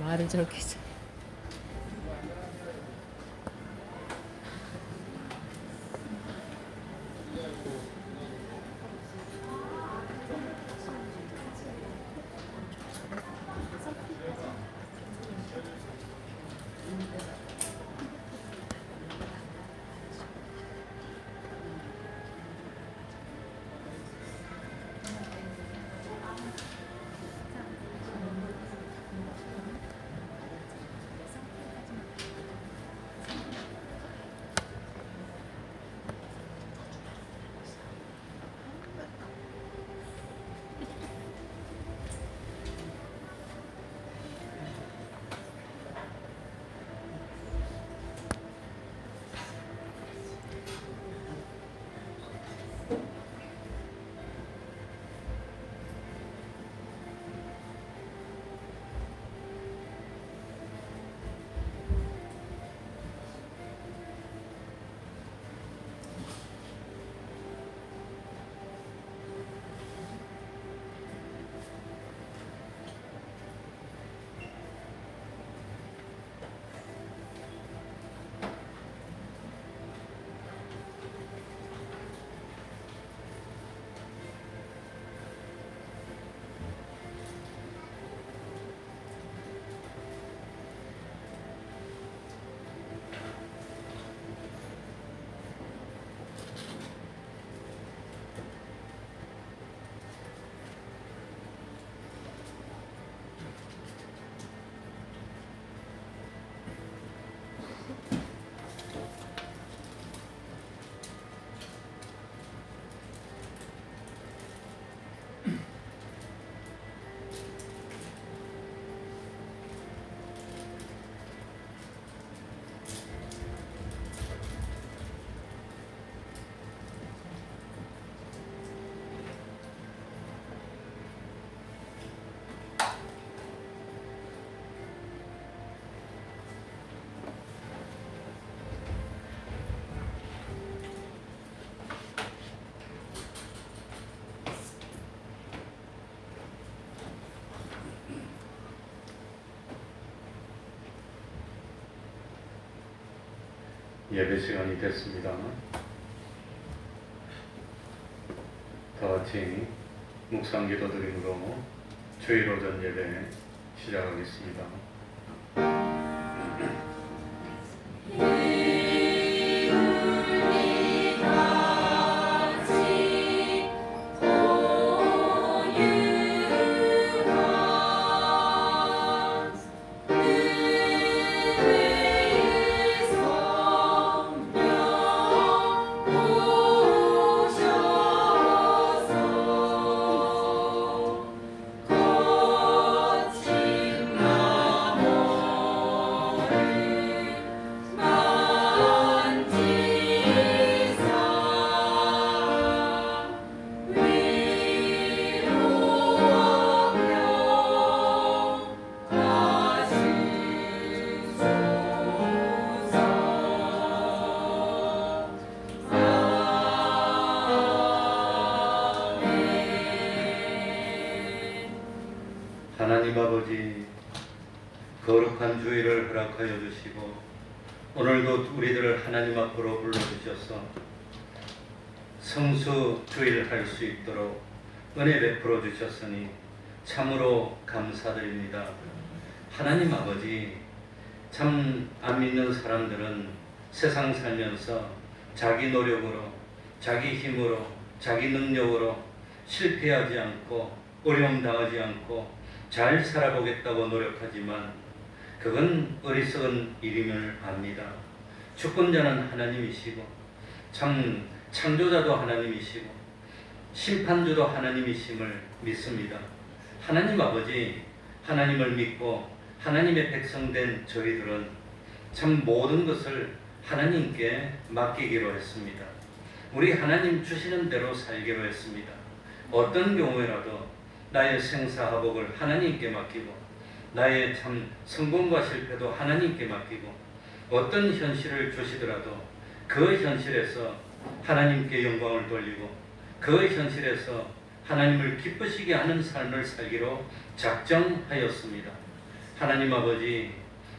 말을 저렇게 해. 예배 시간이 됐습니다. 다 같이 묵상 기도 드림으로 주일 오전 예배 시작하겠습니다. 하나님 아버지, 거룩한 주일을 허락하여 주시고 오늘도 우리들을 하나님 앞으로 불러주셔서 성수 주일 할 수 있도록 은혜 베풀어 주셨으니 참으로 감사드립니다. 하나님 아버지, 참 안 믿는 사람들은 세상 살면서 자기 노력으로, 자기 힘으로, 자기 능력으로 실패하지 않고 어려움 당하지 않고 잘 살아보겠다고 노력하지만 그건 어리석은 일임을 압니다. 주권자는 하나님이시고 참 창조자도 하나님이시고 심판주도 하나님이심을 믿습니다. 하나님 아버지, 하나님을 믿고 하나님의 백성된 저희들은 참 모든 것을 하나님께 맡기기로 했습니다. 우리 하나님 주시는 대로 살기로 했습니다. 어떤 경우에라도 나의 생사화복을 하나님께 맡기고 나의 참 성공과 실패도 하나님께 맡기고 어떤 현실을 주시더라도 그 현실에서 하나님께 영광을 돌리고 그 현실에서 하나님을 기쁘시게 하는 삶을 살기로 작정하였습니다. 하나님 아버지,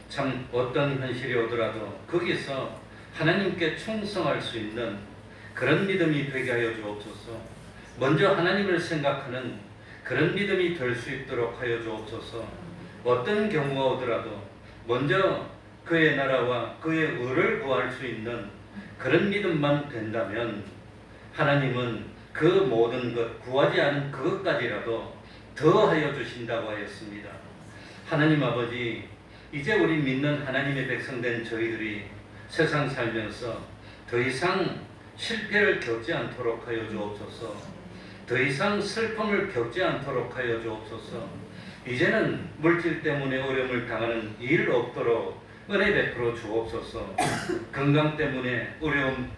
참 어떤 현실이 오더라도 거기서 하나님께 충성할 수 있는 그런 믿음이 되게 하여 주옵소서. 먼저 하나님을 생각하는 그런 믿음이 될 수 있도록 하여 주옵소서. 어떤 경우가 오더라도 먼저 그의 나라와 그의 의를 구할 수 있는 그런 믿음만 된다면 하나님은 그 모든 것, 구하지 않은 그것까지라도 더하여 주신다고 하였습니다. 하나님 아버지, 이제 우리 믿는 하나님의 백성된 저희들이 세상 살면서 더 이상 실패를 겪지 않도록 하여 주옵소서. 더 이상 슬픔을 겪지 않도록 하여 주옵소서. 이제는 물질 때문에 어려움을 당하는 일 없도록 은혜 베풀어 주옵소서. 건강 때문에 어려움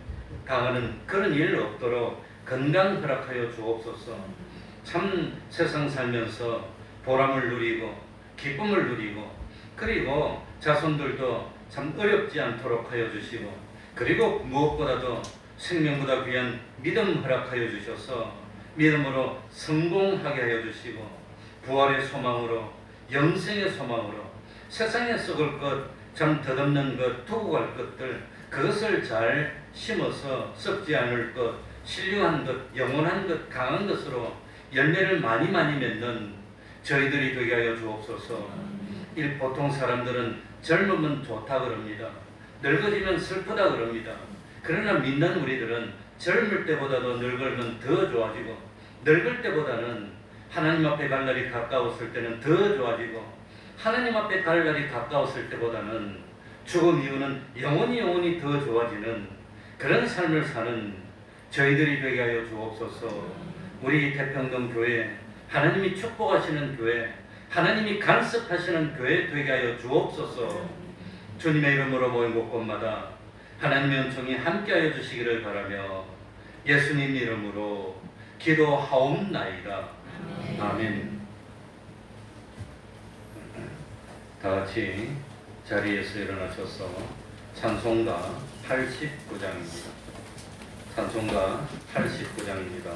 당하는 그런 일 없도록 건강 허락하여 주옵소서. 참 세상 살면서 보람을 누리고 기쁨을 누리고 그리고 자손들도 참 어렵지 않도록 하여 주시고 그리고 무엇보다도 생명보다 귀한 믿음 허락하여 주셔서 믿음으로 성공하게 하여 주시고 부활의 소망으로 영생의 소망으로 세상에 썩을 것 참 덧없는 것 두고 갈 것들 그것을 잘 심어서 썩지 않을 것 신령한 것 영원한 것 강한 것으로 열매를 많이 맺는 저희들이 되게 하여 주옵소서. 보통 사람들은 젊으면 좋다 그럽니다. 늙어지면 슬프다 그럽니다. 그러나 믿는 우리들은 젊을 때보다도 늙으면 더 좋아지고 늙을 때보다는 하나님 앞에 갈 날이 가까웠을 때는 더 좋아지고 하나님 앞에 갈 날이 가까웠을 때보다는 죽음 이후는 영원히 더 좋아지는 그런 삶을 사는 저희들이 되게 하여 주옵소서. 우리 태평동 교회 하나님이 축복하시는 교회 하나님이 간섭하시는 교회 되게 하여 주옵소서. 주님의 이름으로 모인 곳곳마다 하나님의 은총이 함께하여 주시기를 바라며 예수님 이름으로 기도하옵나이다. 아멘. 다 같이 자리에서 일어나셔서 찬송가 89장입니다. 찬송가 89장입니다.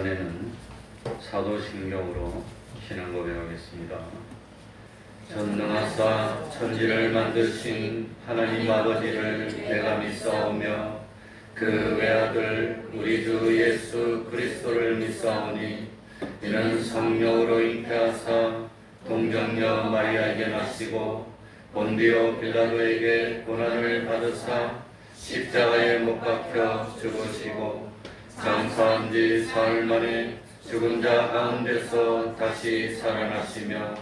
시간에는 사도신경으로 신앙 고백하겠습니다. 전능하사 천지를 만드신 하나님 아버지를 내가 믿사오며 그 외아들 우리 주 예수 그리스도를 믿사오니 이는 성령으로 잉태하사 동정녀 마리아에게 나시고 본디오 빌라도에게 고난을 받으사 십자가에 못 박혀 죽으시고 장사한 지 사흘 만에 죽은 자 가운데서 다시 살아나시며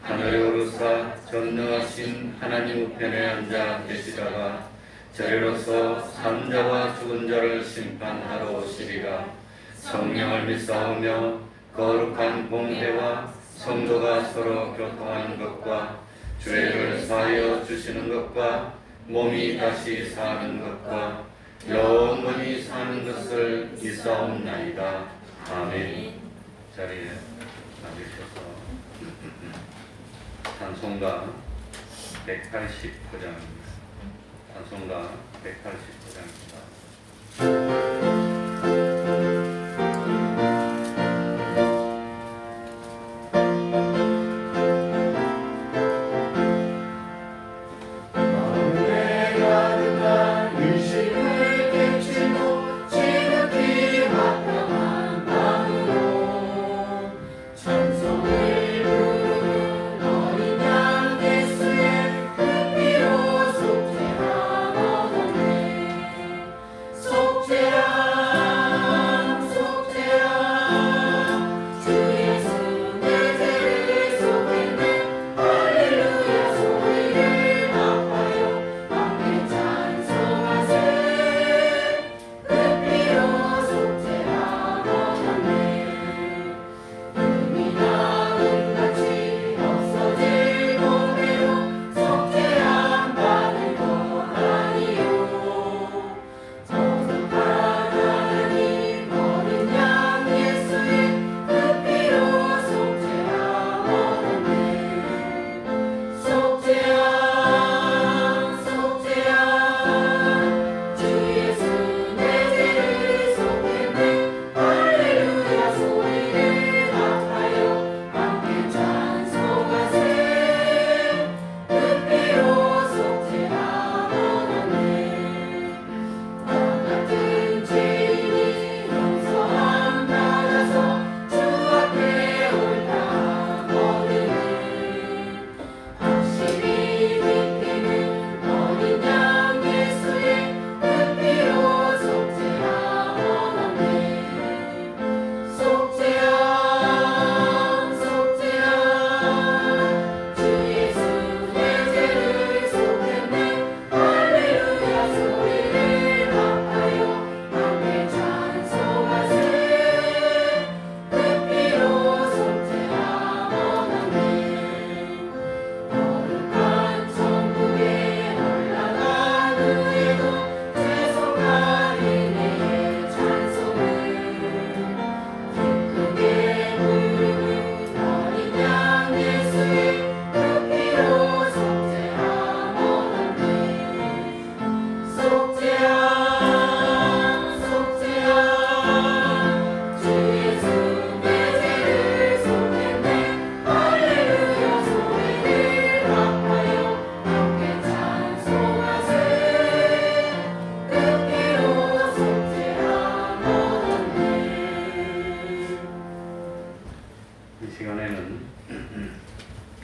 하늘에 오르사 전능하신 하나님 우편에 앉아 계시다가 저리로서 산 자와 죽은 자를 심판하러 오시리라. 성령을 믿사오며 거룩한 공회와 성도가 서로 교통하는 것과 죄를 사하여 주시는 것과 몸이 다시 사는 것과 영원히 사는 것을 믿사옵나이다. 아멘. 자리에 앉으셔서 찬송가 189장입니다. 찬송가 189장입니다.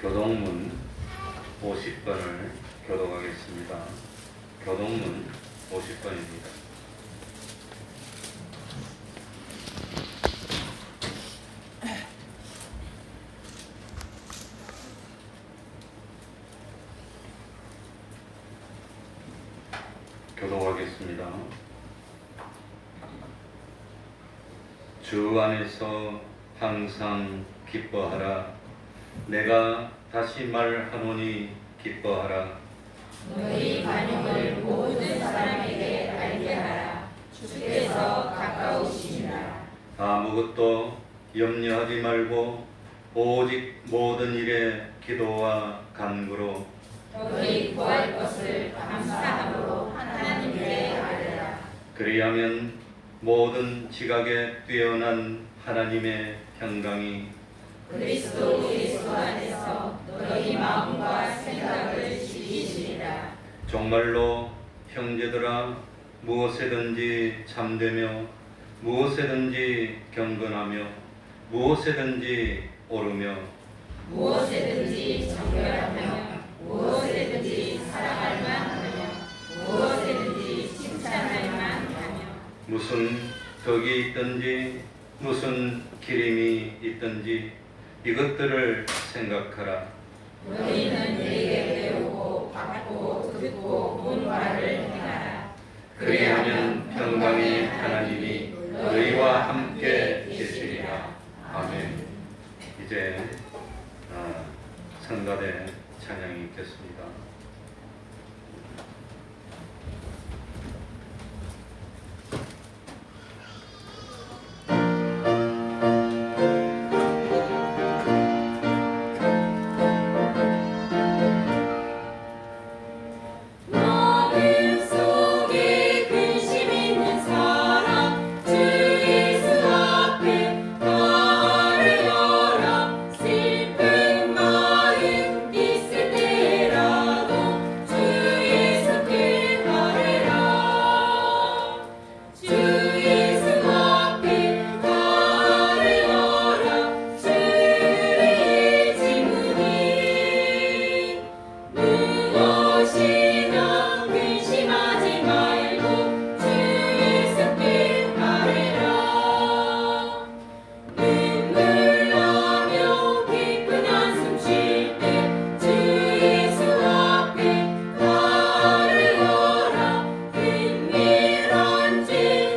교동문 50번을 교독하겠습니다. 교동문 50번입니다. 교독하겠습니다. 주 안에서 항상 기뻐하라. 내가 다시 말하노니 기뻐하라. 너희 관용을 모든 사람에게 알게 하라. 주께서 가까우시니라. 아무것도 염려하지 말고 오직 모든 일에 기도와 간구로 너희 구할 것을 감사함으로 하나님께 아뢰라. 그리하면 모든 지각에 뛰어난 하나님의 평강이 그리스도 예수 안에서 너희 마음과 생각을 지키시리라. 정말로 형제들아 무엇에든지 잠되며 무엇에든지 경건하며 무엇에든지 오르며 무엇에든지 정결하며 무엇에든지 사랑할 만하며 무엇에든지 칭찬할 만하며 무슨 덕이 있든지 무슨 기림이 있든지 이것들을 생각하라. 너희는 내게 배우고 받고 듣고 본 바를 행하라. 그리하면 평강의 하나님이 너희와 함께 계시리라. 아멘. 이제 성가대 찬양이 있겠습니다. 마음속에 근심 있는 사람 주 예수 앞에 가려라. 슬픈 마음 있을 때라도 주 예수께 가려라. 주 예수 앞에 가려라. 주의 질문이 무엇이나 근심하지 말고 주 예수께 가리라. 눈물 나며 깊은 한숨 쉴 때 주 예수 앞에 가리라. 은밀한 죄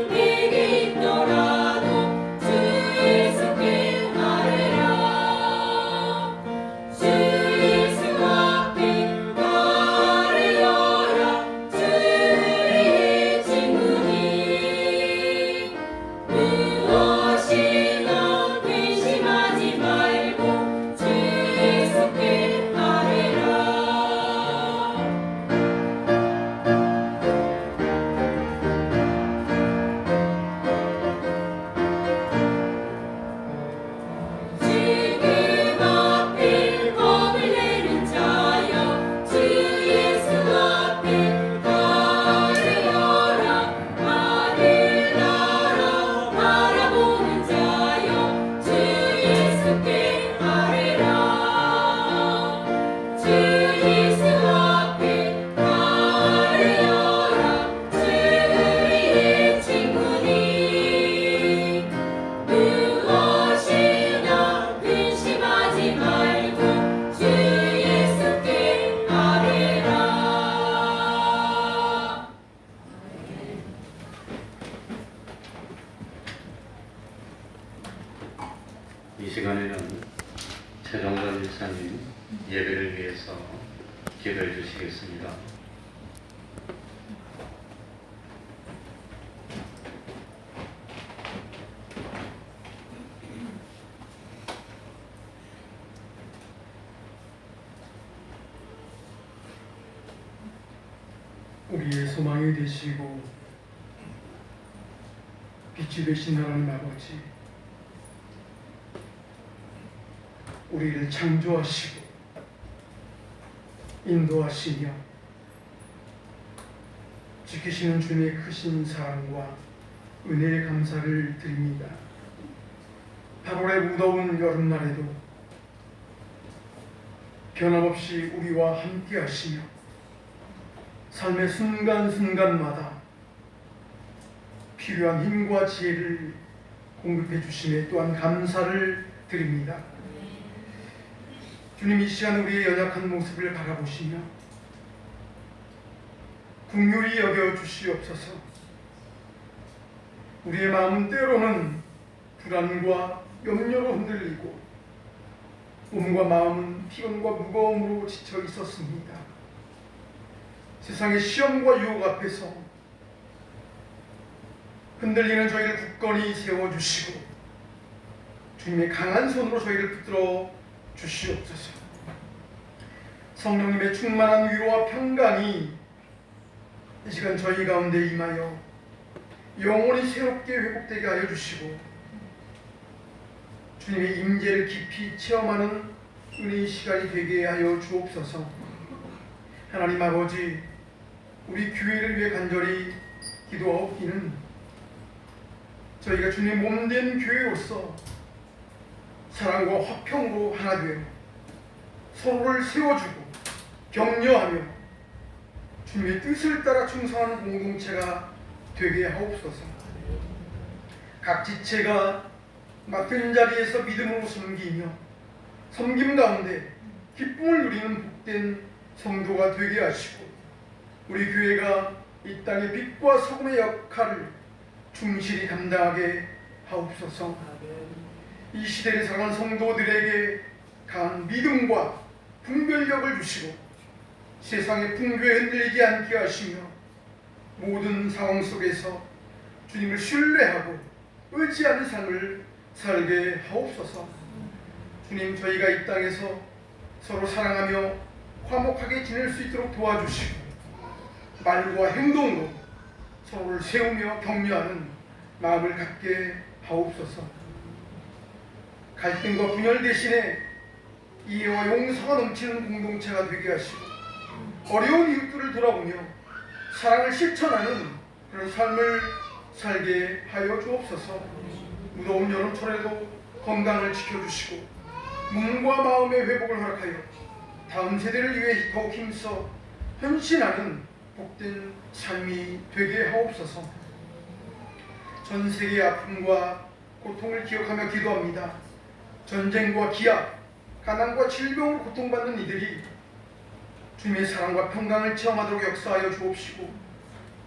내게 있더라도 주 예수께 가리라. 주 예수 앞에 가리라. 주의 질문이 무엇이나 근심하지 말고 주 예수께 가리라. 지금 앞에 겁을 내는 자여 주 예수 앞에 가려라. 하늘나라 바라보는 자여 주 예수께 가리라. 주 예수 앞에 가려라. 주의 질문이 무엇이나 근심하지 말고 주 예수께 가리라. 이 시간에는 최종건 집사님 예배를 위해서 기도해 주시겠습니다. 우리의 소망이 되시고 빛이 되신 하나님 아버지, 우리를 창조하시고 인도하시며 지키시는 주님의 크신 사랑과 은혜에 감사를 드립니다. 8월의 무더운 여름날에도 변함없이 우리와 함께 하시며 삶의 순간순간마다 필요한 힘과 지혜를 공급해 주심에 또한 감사를 드립니다. 주님, 이 시간 우리의 연약한 모습을 바라보시며 긍휼히 여겨 주시옵소서. 우리의 마음은 때로는 불안과 염려로 흔들리고 몸과 마음은 피곤과 무거움으로 지쳐 있었습니다. 세상의 시험과 유혹 앞에서 흔들리는 저희를 굳건히 세워주시고 주님의 강한 손으로 저희를 붙들어 주시옵소서. 성령님의 충만한 위로와 평강이 이 시간 저희 가운데 임하여 영원히 새롭게 회복되게 하여 주시고 주님의 임재를 깊이 체험하는 은혜의 시간이 되게 하여 주옵소서. 하나님 아버지, 우리 교회를 위해 간절히 기도하옵기는 저희가 주님의 몸된 교회로서 사랑과 화평으로 하나 되어 서로를 세워주고 격려하며 주님의 뜻을 따라 충성하는 공동체가 되게 하옵소서. 각 지체가 맡은 자리에서 믿음으로 섬기며 섬김 가운데 기쁨을 누리는 복된 성도가 되게 하시고 우리 교회가 이 땅의 빛과 소금의 역할을 충실히 감당하게 하옵소서. 이 시대를 살아가는 성도들에게 강한 믿음과 분별력을 주시고 세상의 풍조에 흔들리지 않게 하시며 모든 상황 속에서 주님을 신뢰하고 의지하는 삶을 살게 하옵소서. 주님, 저희가 이 땅에서 서로 사랑하며 화목하게 지낼 수 있도록 도와주시고 말과 행동으로 서로를 세우며 격려하는 마음을 갖게 하옵소서. 갈등과 분열 대신에 이해와 용서가 넘치는 공동체가 되게 하시고 어려운 이웃들을 돌아보며 사랑을 실천하는 그런 삶을 살게 하여 주옵소서. 무더운 여름철에도 건강을 지켜주시고 몸과 마음의 회복을 허락하여 다음 세대를 위해 더욱 힘써 헌신하는 복된 삶이 되게 하옵소서. 전 세계의 아픔과 고통을 기억하며 기도합니다. 전쟁과 기압, 가난과 질병으로 고통받는 이들이 주님의 사랑과 평강을 체험하도록 역사하여 주옵시고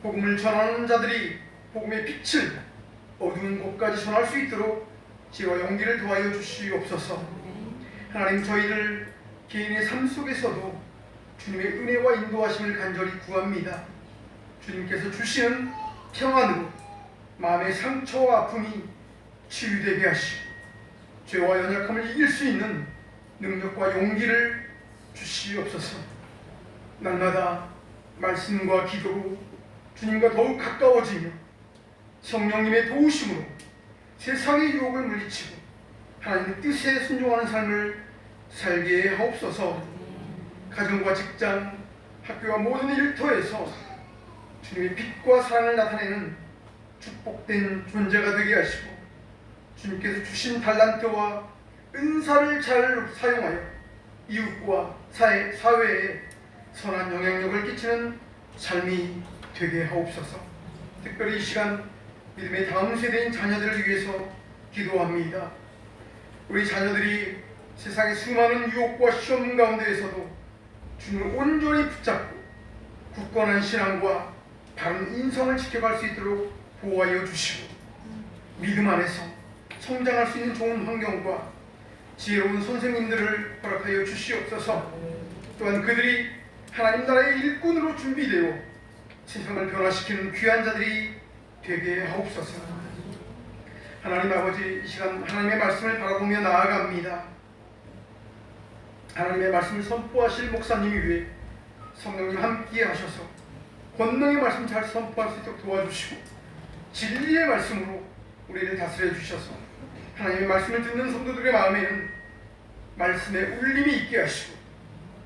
복음을 전하는 자들이 복음의 빛을 어두운 곳까지 전할 수 있도록 지혜와 용기를 더하여 주시옵소서. 하나님, 저희를 개인의 삶 속에서도 주님의 은혜와 인도하심을 간절히 구합니다. 주님께서 주시는 평안으로 마음의 상처와 아픔이 치유되게 하시고 죄와 연약함을 이길 수 있는 능력과 용기를 주시옵소서. 날마다 말씀과 기도로 주님과 더욱 가까워지며 성령님의 도우심으로 세상의 유혹을 물리치고 하나님의 뜻에 순종하는 삶을 살게 하옵소서. 가정과 직장, 학교와 모든 일터에서 주님의 빛과 사랑을 나타내는 축복된 존재가 되게 하시고 주님께서 주신 달란트와 은사를 잘 사용하여 이웃과 사회에 선한 영향력을 끼치는 삶이 되게 하옵소서. 특별히 이 시간 믿음의 다음 세대인 자녀들을 위해서 기도합니다. 우리 자녀들이 세상의 수많은 유혹과 시험 가운데에서도 주님을 온전히 붙잡고 굳건한 신앙과 바른 인성을 지켜갈 수 있도록 보호하여 주시고 믿음 안에서 성장할 수 있는 좋은 환경과 지혜로운 선생님들을 허락하여 주시옵소서. 또한 그들이 하나님 나라의 일꾼으로 준비되어 세상을 변화시키는 귀한 자들이 되게 하옵소서. 하나님 아버지, 이 시간 하나님의 말씀을 바라보며 나아갑니다. 하나님의 말씀을 선포하실 목사님이 위해 성령님 함께 하셔서 권능의 말씀 잘 선포할 수 있도록 도와주시고 진리의 말씀으로 우리를 다스려 주셔서 하나님의 말씀을 듣는 성도들의 마음에는 말씀의 울림이 있게 하시고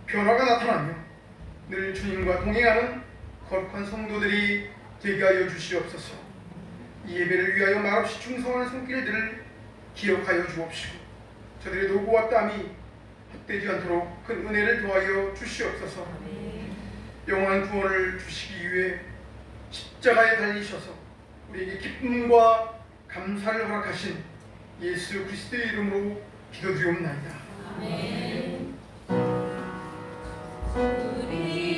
변화가 나타나며 늘 주님과 동행하는 거룩한 성도들이 되게 하여 주시옵소서. 이 예배를 위하여 말없이 충성하는 손길들을 기억하여 주옵시고 저들의 노고와 땀이 헛되지 않도록 큰 은혜를 더하여 주시옵소서. 영원한 구원을 주시기 위해 십자가에 달리셔서 우리에게 기쁨과 감사를 허락하신 예수 그리스도의 이름으로 기도드리옵나이다. 아멘. 우리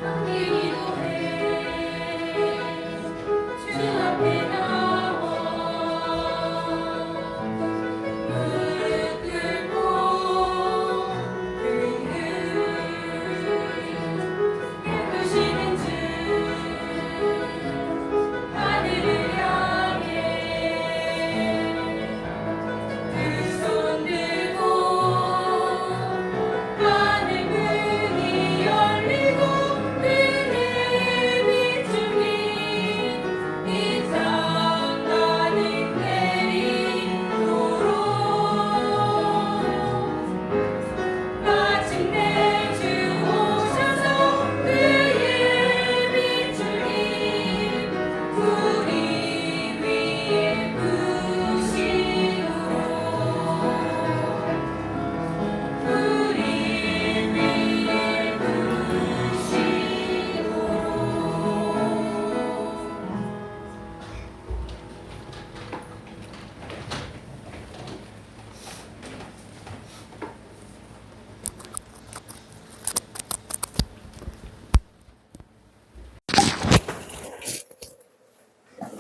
함께 기도해 주 앞에 나와 무릎 꿇고 예쁘시는 주 하늘을 향해 두 손 들고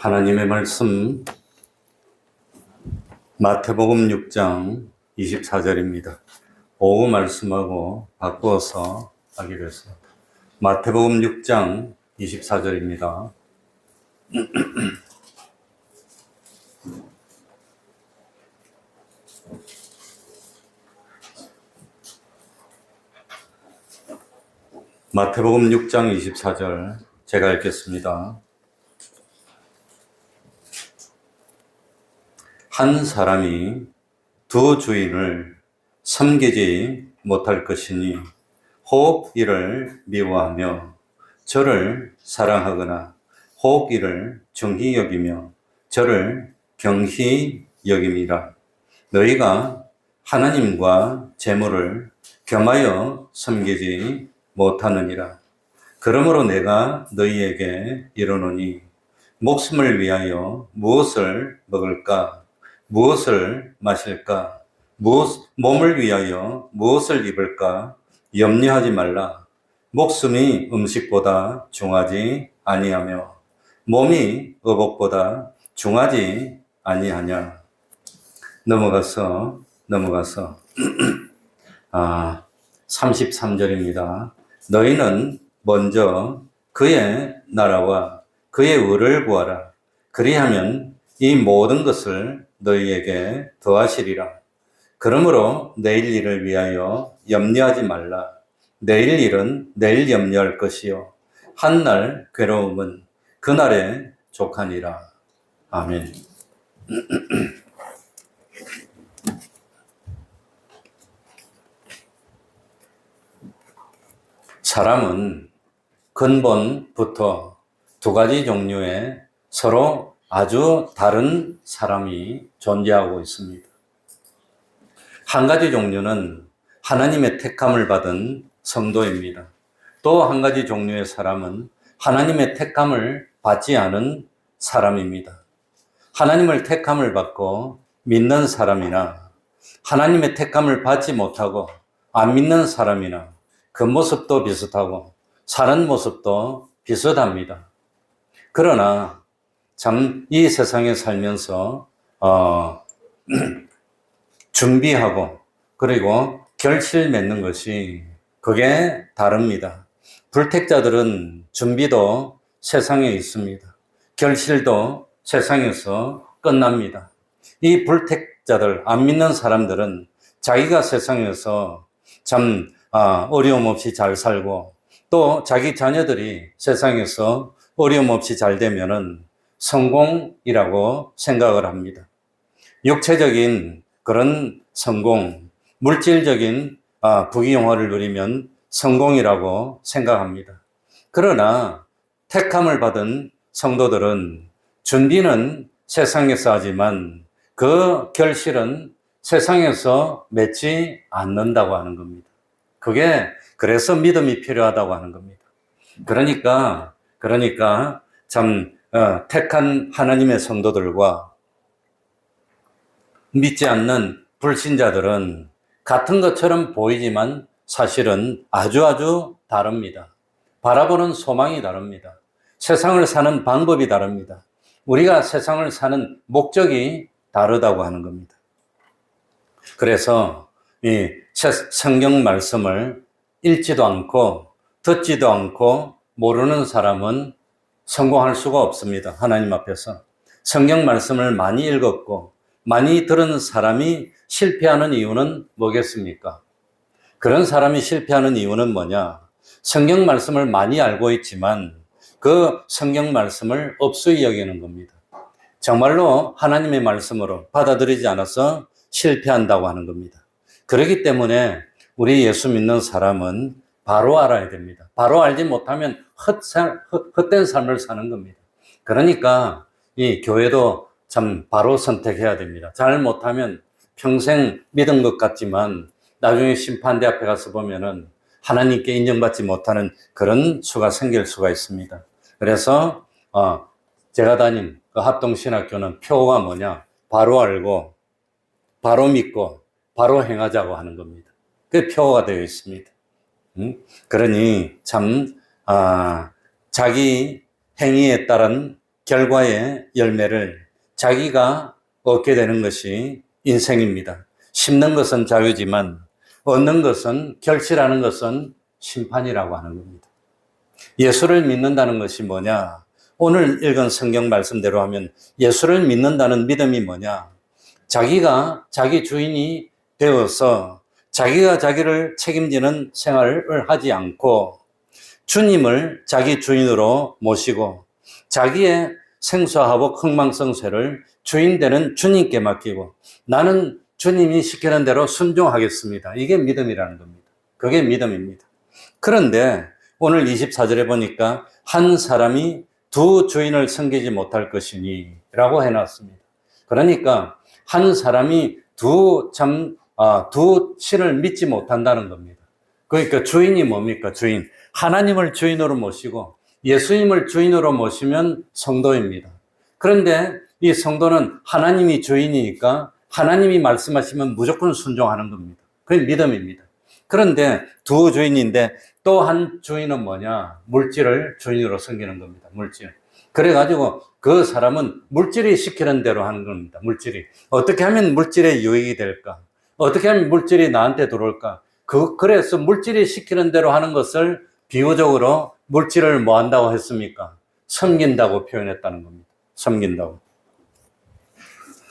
하나님의 말씀 마태복음 6장 24절입니다. 오후 말씀하고 바꾸어서 하기로 했습니다. 마태복음 6장 24절입니다. 마태복음 6장 24절 제가 읽겠습니다. 한 사람이 두 주인을 섬기지 못할 것이니 혹 이를 미워하며 저를 사랑하거나 혹 이를 중히 여기며 저를 경히 여김이라. 너희가 하나님과 재물을 겸하여 섬기지 못하느니라. 그러므로 내가 너희에게 이르노니 목숨을 위하여 무엇을 먹을까? 무엇을 마실까? 몸을 위하여 무엇을 입을까? 염려하지 말라. 목숨이 음식보다 중하지 아니하며 몸이 의복보다 중하지 아니하냐. 넘어가서 33절입니다. 너희는 먼저 그의 나라와 그의 의를 구하라. 그리하면 이 모든 것을 너희에게 더하시리라. 그러므로 내일 일을 위하여 염려하지 말라. 내일 일은 내일 염려할 것이요 한 날 괴로움은 그날에 족하니라. 아멘. 사람은 근본부터 두 가지 종류의 서로 아주 다른 사람이 존재하고 있습니다. 한 가지 종류는 하나님의 택함을 받은 성도입니다. 또 한 가지 종류의 사람은 하나님의 택함을 받지 않은 사람입니다. 하나님을 택함을 받고 믿는 사람이나 하나님의 택함을 받지 못하고 안 믿는 사람이나 그 모습도 비슷하고 사는 모습도 비슷합니다. 그러나 참 이 세상에 살면서 준비하고 그리고 결실 맺는 것이 그게 다릅니다. 불택자들은 준비도 세상에 있습니다. 결실도 세상에서 끝납니다. 이 불택자들, 안 믿는 사람들은 자기가 세상에서 참 어려움 없이 잘 살고 또 자기 자녀들이 세상에서 어려움 없이 잘 되면은 성공이라고 생각을 합니다. 육체적인 그런 성공, 물질적인 부귀영화를 누리면 성공이라고 생각합니다. 그러나 택함을 받은 성도들은 준비는 세상에서 하지만 그 결실은 세상에서 맺지 않는다고 하는 겁니다. 그게 그래서 믿음이 필요하다고 하는 겁니다. 그러니까 참 택한 하나님의 성도들과 믿지 않는 불신자들은 같은 것처럼 보이지만 사실은 아주 다릅니다. 바라보는 소망이 다릅니다. 세상을 사는 방법이 다릅니다. 우리가 세상을 사는 목적이 다르다고 하는 겁니다. 그래서 이 성경 말씀을 읽지도 않고 듣지도 않고 모르는 사람은 성공할 수가 없습니다. 하나님 앞에서. 성경 말씀을 많이 읽었고 많이 들은 사람이 실패하는 이유는 뭐겠습니까? 그런 사람이 실패하는 이유는 뭐냐? 성경 말씀을 많이 알고 있지만 그 성경 말씀을 업수히 여기는 겁니다. 정말로 하나님의 말씀으로 받아들이지 않아서 실패한다고 하는 겁니다. 그렇기 때문에 우리 예수 믿는 사람은 바로 알아야 됩니다. 바로 알지 못하면 헛된 삶을 사는 겁니다. 그러니까 이 교회도 참 바로 선택해야 됩니다. 잘 못하면 평생 믿은 것 같지만 나중에 심판대 앞에 가서 보면은 하나님께 인정받지 못하는 그런 수가 생길 수가 있습니다. 그래서 제가 다닌 그 합동신학교는 표가 뭐냐? 바로 알고 바로 믿고 바로 행하자고 하는 겁니다. 그게 표가 되어 있습니다. 그러니 참 자기 행위에 따른 결과의 열매를 자기가 얻게 되는 것이 인생입니다. 심는 것은 자유지만 얻는 것은, 결실하는 것은 심판이라고 하는 겁니다. 예수를 믿는다는 것이 뭐냐? 오늘 읽은 성경 말씀대로 하면 예수를 믿는다는 믿음이 뭐냐? 자기가 자기 주인이 되어서 자기가 자기를 책임지는 생활을 하지 않고 주님을 자기 주인으로 모시고 자기의 생사화복 흥망성쇠를 주인 되는 주님께 맡기고 나는 주님이 시키는 대로 순종하겠습니다. 이게 믿음이라는 겁니다. 그게 믿음입니다. 그런데 오늘 24절에 보니까 한 사람이 두 주인을 섬기지 못할 것이니 라고 해놨습니다. 그러니까 한 사람이 두 신을 믿지 못한다는 겁니다. 그러니까 주인이 뭡니까? 주인. 하나님을 주인으로 모시고 예수님을 주인으로 모시면 성도입니다. 그런데 이 성도는 하나님이 주인이니까 하나님이 말씀하시면 무조건 순종하는 겁니다. 그게 믿음입니다. 그런데 두 주인인데 또 한 주인은 뭐냐? 물질을 주인으로 섬기는 겁니다. 물질. 그래가지고 그 사람은 물질이 시키는 대로 하는 겁니다. 물질이. 어떻게 하면 물질에 유익이 될까? 어떻게 하면 물질이 나한테 들어올까? 그래서 물질이 시키는 대로 하는 것을 비유적으로 물질을 뭐 한다고 했습니까? 섬긴다고 표현했다는 겁니다. 섬긴다고.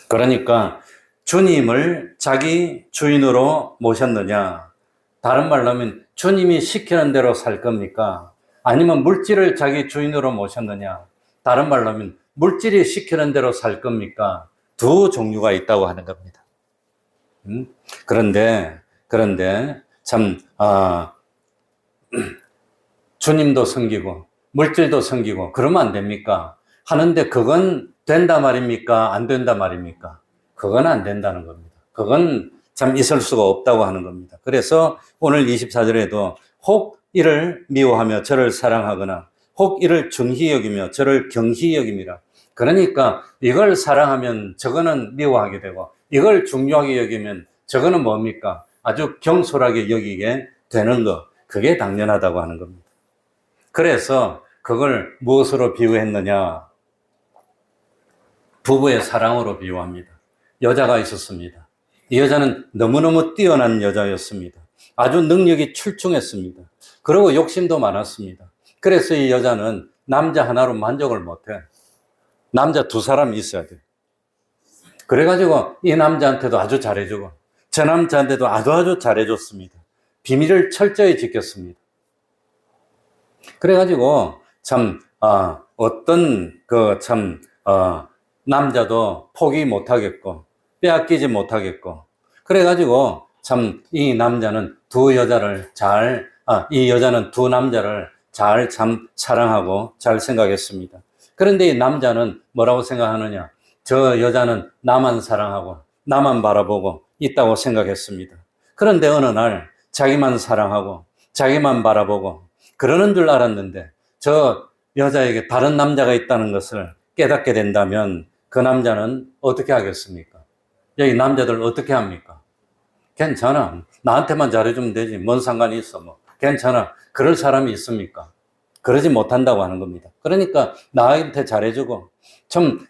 그러니까 주님을 자기 주인으로 모셨느냐? 다른 말로 하면 주님이 시키는 대로 살 겁니까? 아니면 물질을 자기 주인으로 모셨느냐? 다른 말로 하면 물질이 시키는 대로 살 겁니까? 두 종류가 있다고 하는 겁니다. 그런데 참 주님도 섬기고 물질도 섬기고 그러면 안 됩니까? 하는데 그건 된다 말입니까? 안 된다 말입니까? 그건 안 된다는 겁니다. 그건 참 있을 수가 없다고 하는 겁니다. 그래서 오늘 24절에도 혹 이를 미워하며 저를 사랑하거나 혹 이를 중히 여기며 저를 경히 여김이라. 그러니까 이걸 사랑하면 저거는 미워하게 되고 이걸 중요하게 여기면 저거는 뭡니까? 아주 경솔하게 여기게 되는 것. 그게 당연하다고 하는 겁니다. 그래서 그걸 무엇으로 비유했느냐? 부부의 사랑으로 비유합니다. 여자가 있었습니다. 이 여자는 너무너무 뛰어난 여자였습니다. 아주 능력이 출중했습니다. 그리고 욕심도 많았습니다. 그래서 이 여자는 남자 하나로 만족을 못해. 남자 두 사람이 있어야 돼. 그래가지고 이 남자한테도 아주 잘해주고 저 남자한테도 아주 잘해줬습니다. 비밀을 철저히 지켰습니다. 그래가지고 어떤 남자도 포기 못하겠고 빼앗기지 못하겠고 그래가지고 이 남자는 이 여자는 두 남자를 잘 사랑하고 잘 생각했습니다. 그런데 이 남자는 뭐라고 생각하느냐? 저 여자는 나만 사랑하고 나만 바라보고 있다고 생각했습니다. 그런데 어느 날 자기만 사랑하고 자기만 바라보고 그러는 줄 알았는데 저 여자에게 다른 남자가 있다는 것을 깨닫게 된다면 그 남자는 어떻게 하겠습니까? 여기 남자들 어떻게 합니까? 괜찮아. 나한테만 잘해주면 되지. 뭔 상관이 있어. 뭐. 괜찮아. 그럴 사람이 있습니까? 그러지 못한다고 하는 겁니다. 그러니까 나한테 잘해주고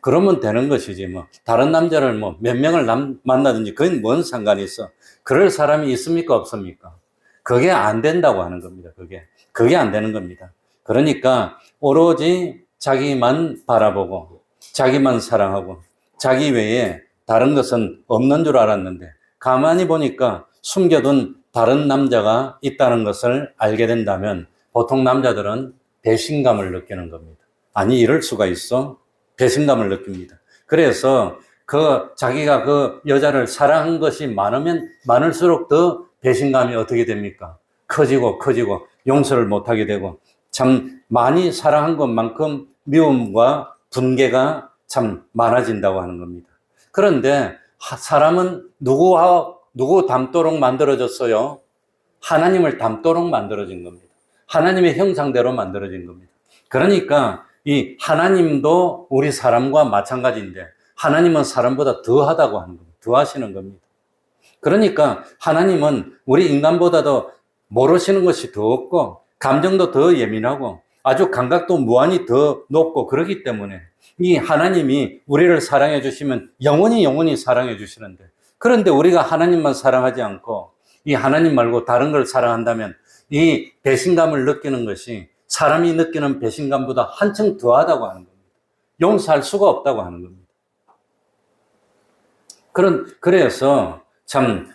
그러면 되는 것이지 뭐 다른 남자를 뭐 몇 명을 만나든지 그건 뭔 상관이 있어. 그럴 사람이 있습니까? 없습니까? 그게 안 된다고 하는 겁니다. 그게 안 되는 겁니다. 그러니까 오로지 자기만 바라보고 자기만 사랑하고 자기 외에 다른 것은 없는 줄 알았는데 가만히 보니까 숨겨둔 다른 남자가 있다는 것을 알게 된다면 보통 남자들은 배신감을 느끼는 겁니다. 아니 이럴 수가 있어? 배신감을 느낍니다. 그래서 자기가 그 여자를 사랑한 것이 많으면 많을수록 더 배신감이 어떻게 됩니까? 커지고 용서를 못하게 되고 참 많이 사랑한 것만큼 미움과 분개가 참 많아진다고 하는 겁니다. 그런데 사람은 누구 닮도록 만들어졌어요? 하나님을 닮도록 만들어진 겁니다. 하나님의 형상대로 만들어진 겁니다. 그러니까 이 하나님도 우리 사람과 마찬가지인데 하나님은 사람보다 더하다고 하는 겁니다. 더하시는 겁니다. 그러니까 하나님은 우리 인간보다도 모르시는 것이 더 없고 감정도 더 예민하고 아주 감각도 무한히 더 높고 그렇기 때문에 이 하나님이 우리를 사랑해 주시면 영원히 사랑해 주시는데, 그런데 우리가 하나님만 사랑하지 않고 이 하나님 말고 다른 걸 사랑한다면 이 배신감을 느끼는 것이 사람이 느끼는 배신감보다 한층 더하다고 하는 겁니다. 용서할 수가 없다고 하는 겁니다. 그래서 참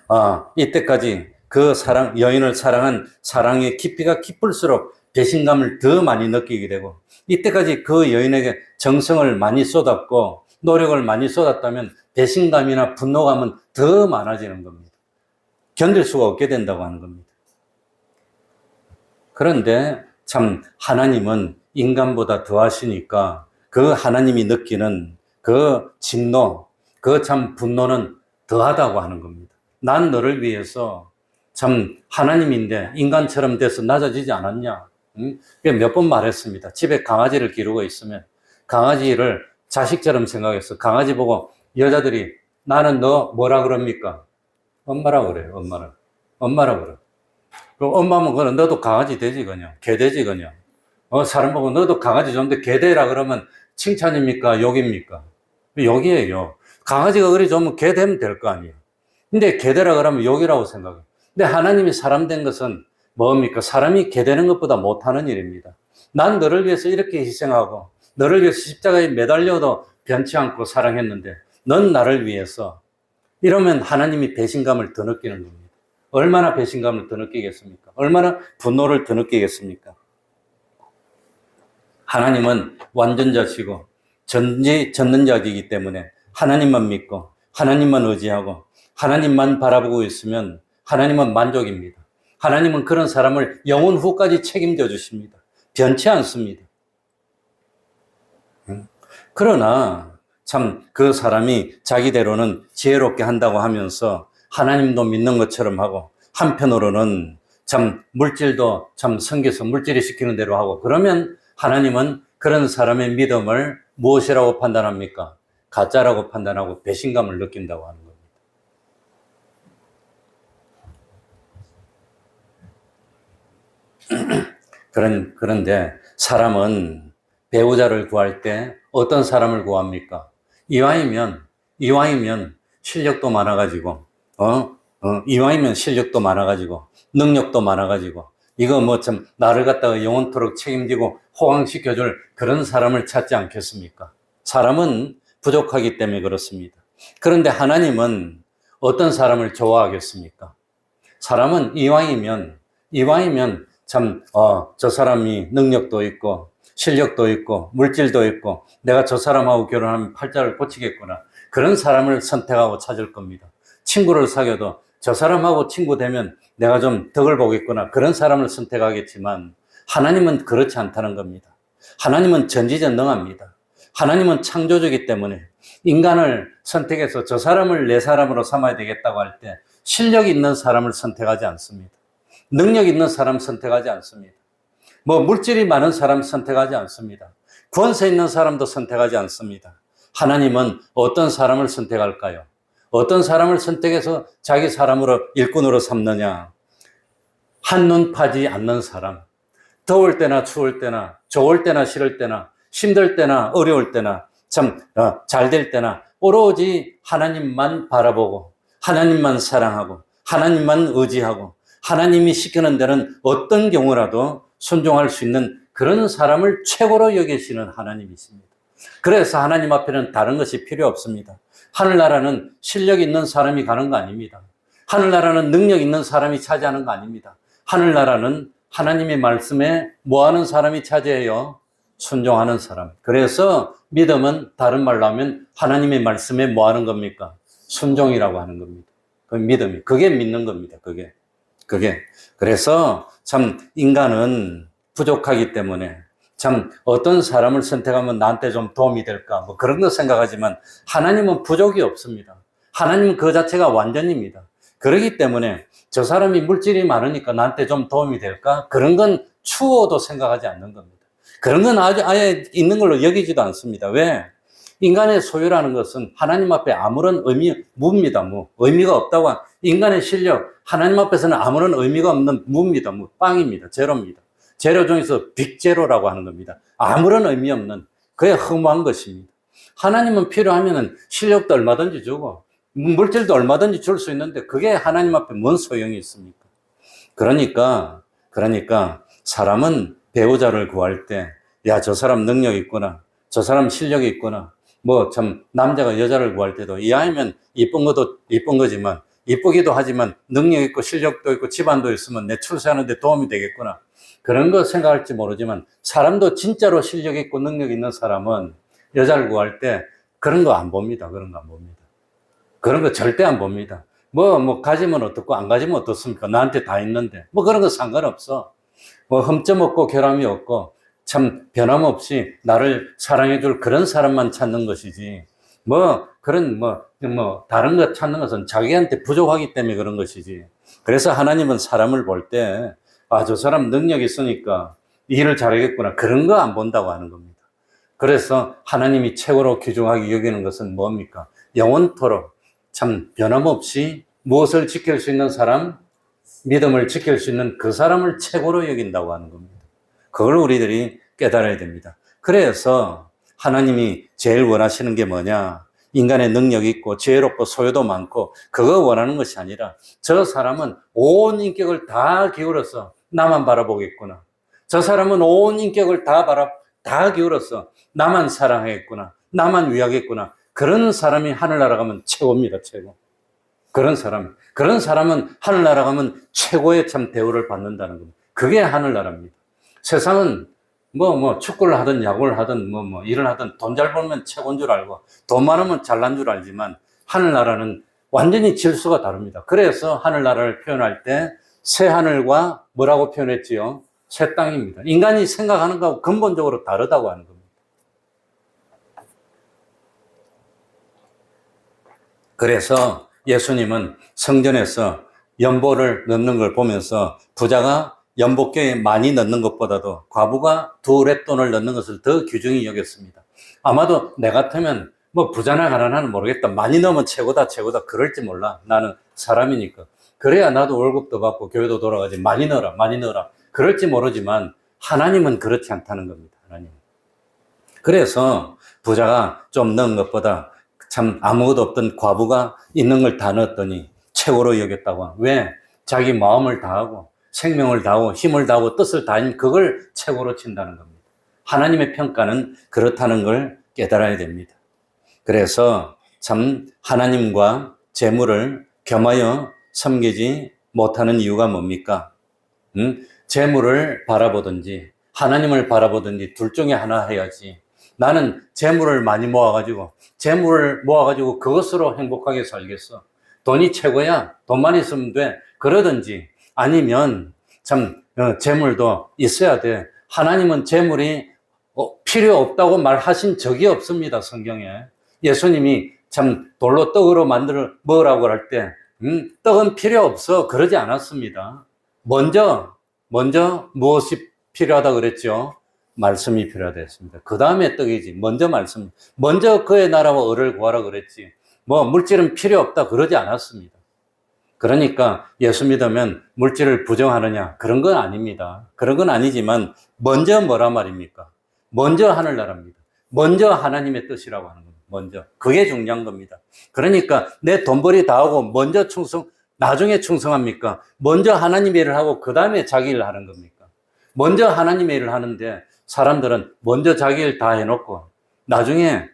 이때까지 그 여인을 사랑한 사랑의 깊이가 깊을수록 배신감을 더 많이 느끼게 되고, 이때까지 그 여인에게 정성을 많이 쏟았고 노력을 많이 쏟았다면 배신감이나 분노감은 더 많아지는 겁니다. 견딜 수가 없게 된다고 하는 겁니다. 그런데 참 하나님은 인간보다 더하시니까 그 하나님이 느끼는 그 진노, 그 참 분노는 더하다고 하는 겁니다. 난 너를 위해서 참 하나님인데 인간처럼 돼서 낮아지지 않았냐? 몇 번 말했습니다. 집에 강아지를 기르고 있으면 강아지를 자식처럼 생각해서 강아지 보고 여자들이 나는 너 뭐라 그럽니까? 엄마라고 그래요. 엄마라고 그래. 그럼 엄마면 그럼 너도 강아지 되지 그냥. 개 되지 그냥. 사람 보고 너도 강아지 좋은데 개 되라 그러면 칭찬입니까? 욕입니까? 욕이에요. 강아지가 그리 좋으면 개 되면 될 거 아니에요. 근데 개 되라 그러면 욕이라고 생각해요. 근데 하나님이 사람 된 것은 뭡니까? 사람이 개 되는 것보다 못하는 일입니다. 난 너를 위해서 이렇게 희생하고 너를 위해서 십자가에 매달려도 변치 않고 사랑했는데 넌 나를 위해서, 이러면 하나님이 배신감을 더 느끼는 겁니다. 얼마나 배신감을 더 느끼겠습니까? 얼마나 분노를 더 느끼겠습니까? 하나님은 완전자시고 전능자이기 때문에 하나님만 믿고 하나님만 의지하고 하나님만 바라보고 있으면 하나님은 만족입니다. 하나님은 그런 사람을 영원 후까지 책임져 주십니다. 변치 않습니다. 그러나 참 그 사람이 자기대로는 지혜롭게 한다고 하면서 하나님도 믿는 것처럼 하고 한편으로는 참 물질도 참 섬겨서 물질이 시키는 대로 하고, 그러면 하나님은 그런 사람의 믿음을 무엇이라고 판단합니까? 가짜라고 판단하고 배신감을 느낀다고 하는 겁니다. 그런데 사람은 배우자를 구할 때 어떤 사람을 구합니까? 이왕이면 실력도 많아가지고, 이왕이면 실력도 많아가지고, 능력도 많아가지고, 이거 뭐 참 나를 갖다가 영원토록 책임지고 호강시켜줄 그런 사람을 찾지 않겠습니까? 사람은 부족하기 때문에 그렇습니다. 그런데 하나님은 어떤 사람을 좋아하겠습니까? 사람은 이왕이면 참, 저 사람이 능력도 있고, 실력도 있고, 물질도 있고, 내가 저 사람하고 결혼하면 팔자를 고치겠구나. 그런 사람을 선택하고 찾을 겁니다. 친구를 사귀어도 저 사람하고 친구 되면 내가 좀 덕을 보겠구나. 그런 사람을 선택하겠지만, 하나님은 그렇지 않다는 겁니다. 하나님은 전지전능합니다. 하나님은 창조주이기 때문에 인간을 선택해서 저 사람을 내 사람으로 삼아야 되겠다고 할 때 실력 있는 사람을 선택하지 않습니다. 능력 있는 사람 선택하지 않습니다. 뭐 물질이 많은 사람 선택하지 않습니다. 권세 있는 사람도 선택하지 않습니다. 하나님은 어떤 사람을 선택할까요? 어떤 사람을 선택해서 자기 사람으로 일꾼으로 삼느냐? 한눈 파지 않는 사람. 더울 때나 추울 때나 좋을 때나 싫을 때나 힘들 때나 어려울 때나 참 잘 될 때나 오로지 하나님만 바라보고 하나님만 사랑하고 하나님만 의지하고 하나님이 시키는 데는 어떤 경우라도 순종할 수 있는 그런 사람을 최고로 여기시는 하나님이십니다. 그래서 하나님 앞에는 다른 것이 필요 없습니다. 하늘나라는 실력 있는 사람이 가는 거 아닙니다. 하늘나라는 능력 있는 사람이 차지하는 거 아닙니다. 하늘나라는 하나님의 말씀에 뭐하는 사람이 차지해요? 순종하는 사람. 그래서 믿음은 다른 말로 하면 하나님의 말씀에 뭐하는 겁니까? 순종이라고 하는 겁니다. 그 믿음이. 그게 믿는 겁니다. 그게. 그래서 참 인간은 부족하기 때문에 참 어떤 사람을 선택하면 나한테 좀 도움이 될까 뭐 그런 거 생각하지만 하나님은 부족이 없습니다. 하나님은 그 자체가 완전입니다. 그렇기 때문에 저 사람이 물질이 많으니까 나한테 좀 도움이 될까? 그런 건 추워도 생각하지 않는 겁니다. 그런 건 아예 있는 걸로 여기지도 않습니다. 왜? 인간의 소유라는 것은 하나님 앞에 아무런 무입니다. 의미가 없다고. 인간의 실력, 하나님 앞에서는 아무런 의미가 없는 무입니다. 빵입니다. 제로입니다. 제로 중에서 빅제로라고 하는 겁니다. 아무런 의미 없는 그게 허무한 것입니다. 하나님은 필요하면 실력도 얼마든지 주고 물질도 얼마든지 줄 수 있는데 그게 하나님 앞에 뭔 소용이 있습니까? 그러니까 사람은 배우자를 구할 때, 야, 저 사람 능력 있구나, 저 사람 실력이 있구나, 뭐 참 남자가 여자를 구할 때도 이 아이면 이쁜 것도 이쁜 거지만 이쁘기도 하지만 능력 있고 실력도 있고 집안도 있으면 내 출세하는데 도움이 되겠구나, 그런 거 생각할지 모르지만 사람도 진짜로 실력 있고 능력 있는 사람은 여자를 구할 때 그런 거 안 봅니다. 그런 거 안 봅니다. 그런 거 절대 안 봅니다. 뭐 가지면 어떻고 안 가지면 어떻습니까? 나한테 다 있는데 뭐 그런 거 상관없어. 뭐 흠점 없고 결함이 없고 참 변함없이 나를 사랑해줄 그런 사람만 찾는 것이지, 뭐 그런 다른 것 찾는 것은 자기한테 부족하기 때문에 그런 것이지. 그래서 하나님은 사람을 볼 때, 아, 저 사람 능력이 있으니까 일을 잘하겠구나, 그런 거 안 본다고 하는 겁니다. 그래서 하나님이 최고로 귀중하게 여기는 것은 뭡니까? 영원토록 참 변함없이 무엇을 지킬 수 있는 사람, 믿음을 지킬 수 있는 그 사람을 최고로 여긴다고 하는 겁니다. 그걸 우리들이 깨달아야 됩니다. 그래서 하나님이 제일 원하시는 게 뭐냐? 인간의 능력이 있고 지혜롭고 소유도 많고 그거 원하는 것이 아니라 저 사람은 온 인격을 다 기울여서 나만 바라보겠구나. 저 사람은 온 인격을 다 기울여서 나만 사랑하겠구나, 나만 위하겠구나. 그런 사람이 하늘나라 가면 최고입니다, 최고. 그런 사람은 하늘나라 가면 최고의 참 대우를 받는다는 겁니다. 그게 하늘나라입니다. 세상은 축구를 하든 야구를 하든 일을 하든 돈 잘 벌면 최고인 줄 알고 돈 많으면 잘난 줄 알지만 하늘나라는 완전히 질서가 다릅니다. 그래서 하늘나라를 표현할 때 새 하늘과 뭐라고 표현했지요? 새 땅입니다. 인간이 생각하는 것하고 근본적으로 다르다고 하는 겁니다. 그래서 예수님은 성전에서 연보를 넣는 걸 보면서 부자가 연복교에 많이 넣는 것보다도 과부가 두 렛돈을 넣는 것을 더 귀중히 여겼습니다. 아마도 내 같으면 부자나 가난하는 모르겠다, 많이 넣으면 최고다 그럴지 몰라. 나는 사람이니까. 그래야 나도 월급도 받고 교회도 돌아가지, 많이 넣어라 그럴지 모르지만 하나님은 그렇지 않다는 겁니다. 하나님. 그래서 부자가 좀 넣은 것보다 참 아무것도 없던 과부가 있는 걸 다 넣었더니 최고로 여겼다고. 왜? 자기 마음을 다하고 생명을 다하고 힘을 다하고 뜻을 다한 그걸 최고로 친다는 겁니다. 하나님의 평가는 그렇다는 걸 깨달아야 됩니다. 그래서 참 하나님과 재물을 겸하여 섬기지 못하는 이유가 뭡니까? 재물을 바라보든지 하나님을 바라보든지 둘 중에 하나 해야지. 나는 재물을 많이 모아가지고 그것으로 행복하게 살겠어. 돈이 최고야. 돈만 있으면 돼. 그러든지 아니면 참 재물도 있어야 돼. 하나님은 재물이 필요 없다고 말하신 적이 없습니다. 성경에. 예수님이 참 돌로 떡으로 만들어 먹으라고 할 때 떡은 필요 없어 그러지 않았습니다. 먼저 무엇이 필요하다 그랬죠? 말씀이 필요하다 했습니다. 그 다음에 떡이지. 먼저 말씀. 먼저 그의 나라와 의를 구하라 그랬지. 물질은 필요 없다 그러지 않았습니다. 그러니까 예수 믿으면 물질을 부정하느냐? 그런 건 아닙니다. 그런 건 아니지만 먼저 뭐란 말입니까? 먼저 하늘나라입니다. 먼저 하나님의 뜻이라고 하는 겁니다. 먼저. 그게 중요한 겁니다. 그러니까 내 돈벌이 다 하고 나중에 충성합니까? 먼저 하나님의 일을 하고 그 다음에 자기 일을 하는 겁니까? 먼저 하나님의 일을 하는데 사람들은 먼저 자기 일 다 해놓고 나중에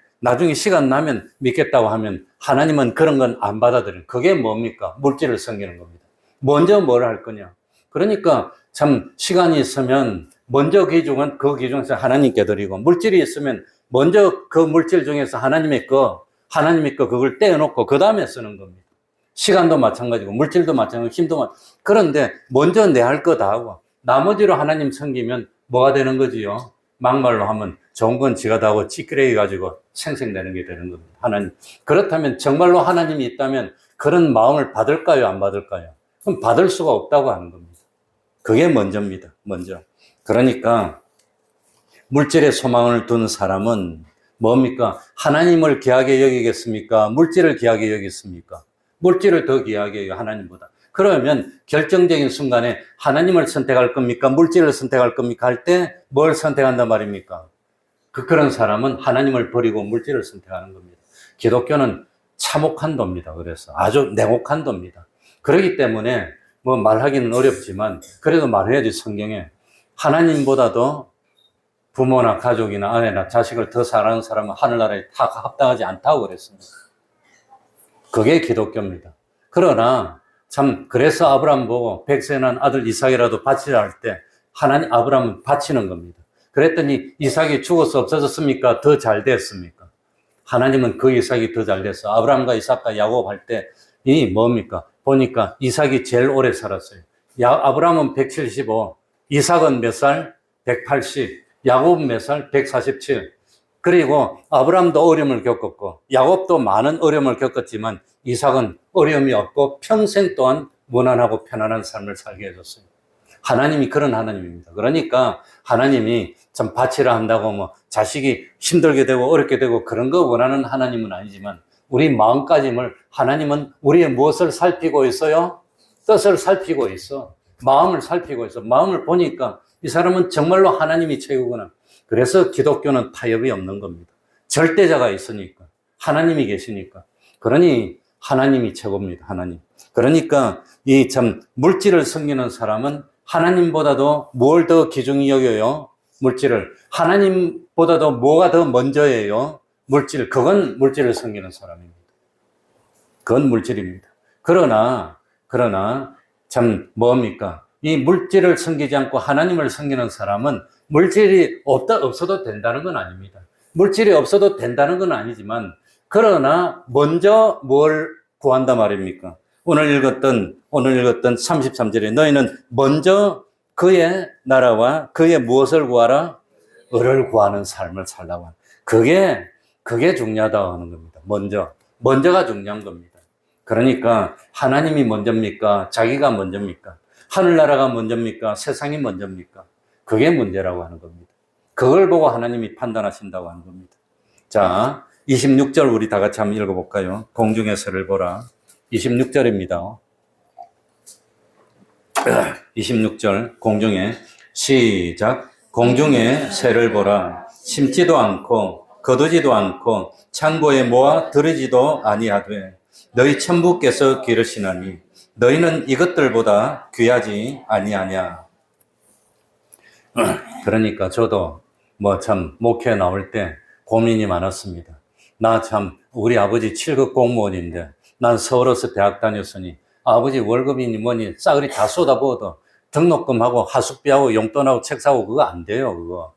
시간 나면 믿겠다고 하면 하나님은 그런 건 안 받아들여요. 그게 뭡니까? 물질을 섬기는 겁니다. 먼저 뭘 할 거냐? 그러니까 참 시간이 있으면 먼저 그 기중에서 하나님께 드리고, 물질이 있으면 먼저 그 물질 중에서 하나님의 거 그걸 떼어놓고 그 다음에 쓰는 겁니다. 시간도 마찬가지고 물질도 마찬가지고 힘도 마찬가지고. 그런데 먼저 내 할 거 다 하고 나머지로 하나님 섬기면 뭐가 되는 거지요? 막말로 하면 좋은 건 지가 다 하고 찌끄레기 가지고 생색내는 게 되는 겁니다. 하나님. 그렇다면 정말로 하나님이 있다면 그런 마음을 받을까요? 안 받을까요? 그럼 받을 수가 없다고 하는 겁니다. 그게 먼저입니다. 먼저. 그러니까 물질에 소망을 둔 사람은 뭡니까? 하나님을 귀하게 여기겠습니까? 물질을 귀하게 여기겠습니까? 물질을 더 귀하게 여겨, 하나님보다. 그러면 결정적인 순간에 하나님을 선택할 겁니까? 물질을 선택할 겁니까? 할 때 뭘 선택한단 말입니까? 그런 사람은 하나님을 버리고 물질을 선택하는 겁니다. 기독교는 참혹한 도입니다. 그래서 아주 냉혹한 도입니다. 그렇기 때문에 뭐 말하기는 어렵지만 그래도 말해야지. 성경에 하나님보다도 부모나 가족이나 아내나 자식을 더 사랑하는 사람은 하늘나라에 다 합당하지 않다고 그랬습니다. 그게 기독교입니다. 그러나 참 그래서 아브라함 보고 백세 난 아들 이삭이라도 바치라 할 때 하나님 아브라함은 바치는 겁니다. 그랬더니 이삭이 죽어서 없어졌습니까? 더 잘 됐습니까? 하나님은 그 이삭이 더 잘 됐어. 아브라함과 이삭과 야곱 할 때 이 뭡니까? 보니까 이삭이 제일 오래 살았어요. 아브라함은 175, 이삭은 몇 살? 180, 야곱은 몇 살? 147. 그리고 아브라함도 어려움을 겪었고 야곱도 많은 어려움을 겪었지만 이삭은 어려움이 없고 평생 동안 무난하고 편안한 삶을 살게 해줬어요. 하나님이 그런 하나님입니다. 그러니까 하나님이 참 바치라 한다고 뭐 자식이 힘들게 되고 어렵게 되고 그런 거 원하는 하나님은 아니지만 우리 마음가짐을 하나님은 우리의 무엇을 살피고 있어요? 뜻을 살피고 있어. 마음을 살피고 있어. 마음을 보니까 이 사람은 정말로 하나님이 최고구나. 그래서 기독교는 타협이 없는 겁니다. 절대자가 있으니까. 하나님이 계시니까. 그러니 하나님이 최고입니다. 하나님. 그러니까 이 참 물질을 섬기는 사람은 하나님보다도 뭘 더 귀중히 여겨요? 물질을. 하나님보다도 뭐가 더 먼저예요? 물질. 그건 물질을 섬기는 사람입니다. 그건 물질입니다. 그러나 참 뭡니까? 이 물질을 섬기지 않고 하나님을 섬기는 사람은 물질이 없어도 된다는 건 아닙니다. 물질이 없어도 된다는 건 아니지만 그러나 먼저 뭘 구한다 말입니까? 오늘 읽었던 33절에 너희는 먼저 그의 나라와 그의 무엇을 구하라? 을을 구하는 삶을 살라고 하는. 그게 중요하다고 하는 겁니다. 먼저가 중요한 겁니다. 그러니까 하나님이 먼저입니까? 자기가 먼저입니까? 하늘나라가 먼저입니까? 세상이 먼저입니까? 그게 문제라고 하는 겁니다. 그걸 보고 하나님이 판단하신다고 하는 겁니다. 자, 26절 우리 다 같이 한번 읽어볼까요? 공중의 새를 보라. 26절입니다. 26절 공중에 시작. 공중의 새를 보라. 심지도 않고 거두지도 않고 창고에 모아 들이지도 아니하되 너희 천부께서 기르시나니 너희는 이것들보다 귀하지 아니하냐. 그러니까 저도 뭐 참 목회 나올 때 고민이 많았습니다. 나 참 우리 아버지 7급 공무원인데 난 서울에서 대학 다녔으니 아버지 월급이니 뭐니 싸그리 다 쏟아부어도 등록금하고 하숙비하고 용돈하고 책 사고 그거 안 돼요. 그거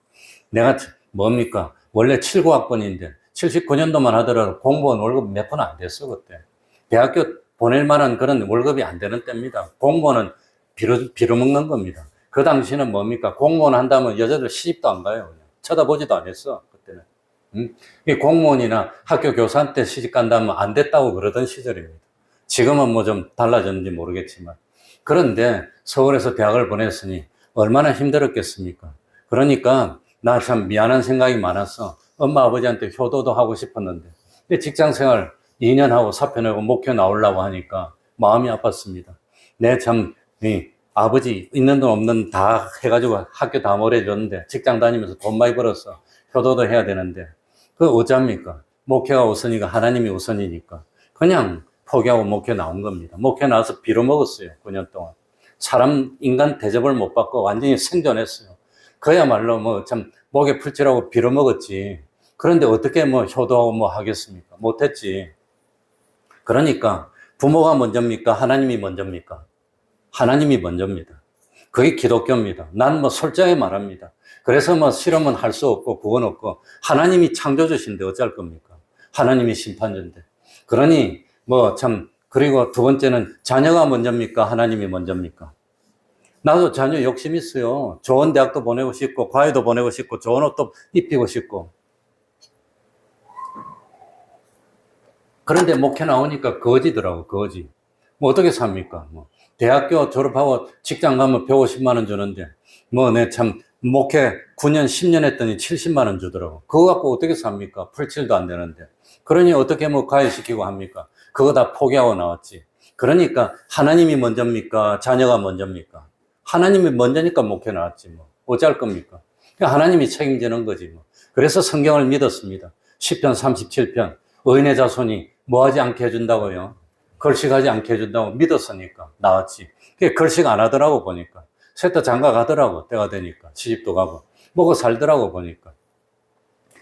내가 뭡니까? 원래 79학번인데 79년도만 하더라도 공무원 월급 몇 푼 안 됐어. 그때 대학교 보낼 만한 그런 월급이 안 되는 때입니다. 공무원은 빌어먹는 겁니다. 그 당시는 뭡니까? 공무원 한다면 여자들 시집도 안 가요. 그냥 쳐다보지도 않았어. 그때는. 이 공무원이나 학교 교사한테 시집 간다면 안 됐다고 그러던 시절입니다. 지금은 뭐 좀 달라졌는지 모르겠지만. 그런데 서울에서 대학을 보냈으니 얼마나 힘들었겠습니까? 그러니까 나 참 미안한 생각이 많았어. 엄마 아버지한테 효도도 하고 싶었는데 직장 생활 2년 하고 사표 내고 목표 나오려고 하니까 마음이 아팠습니다. 내 참 아버지 있는 돈 없는 돈 다 해가지고 학교 다 보내줬는데 직장 다니면서 돈 많이 벌었어. 효도도 해야 되는데 그거 어쩝니까? 목표가 우선이니까 하나님이 우선이니까 그냥 포기하고 목표 나온 겁니다. 목표 나와서 빌어먹었어요. 9년 동안. 인간 대접을 못 받고 완전히 생존했어요. 그야말로 뭐 참 목에 풀칠하고 빌어먹었지. 그런데 어떻게 뭐 효도하고 뭐 하겠습니까? 못했지. 그러니까 부모가 먼저입니까? 하나님이 먼저입니까? 하나님이 먼저입니다. 그게 기독교입니다. 난 뭐 솔직하게 말합니다. 그래서 뭐 실험은 할 수 없고 그건 없고 하나님이 창조주신데 어쩔 겁니까? 하나님이 심판주인데. 그러니 뭐 참 그리고 두 번째는 자녀가 먼저입니까? 하나님이 먼저입니까? 나도 자녀 욕심 있어요. 좋은 대학도 보내고 싶고 과외도 보내고 싶고 좋은 옷도 입히고 싶고. 그런데 목회 나오니까 거지더라고. 거지. 뭐 어떻게 삽니까? 뭐 대학교 졸업하고 직장 가면 150만 원 주는데 뭐 내 참 목회 9년 10년 했더니 70만 원 주더라고. 그거 갖고 어떻게 삽니까? 풀칠도 안 되는데. 그러니 어떻게 뭐 가해시키고 합니까? 그거 다 포기하고 나왔지. 그러니까 하나님이 먼저입니까? 자녀가 먼저입니까? 하나님이 먼저니까 목회 나왔지 뭐. 어쩔 겁니까? 하나님이 책임지는 거지 뭐. 그래서 성경을 믿었습니다. 시편 37편 의인의 자손이 뭐하지 않게 해준다고요? 걸식하지 않게 해준다고 믿었으니까 나왔지. 그게 걸식 안 하더라고 보니까. 셋다 장가 가더라고 때가 되니까. 시집도 가고 먹고 살더라고 보니까.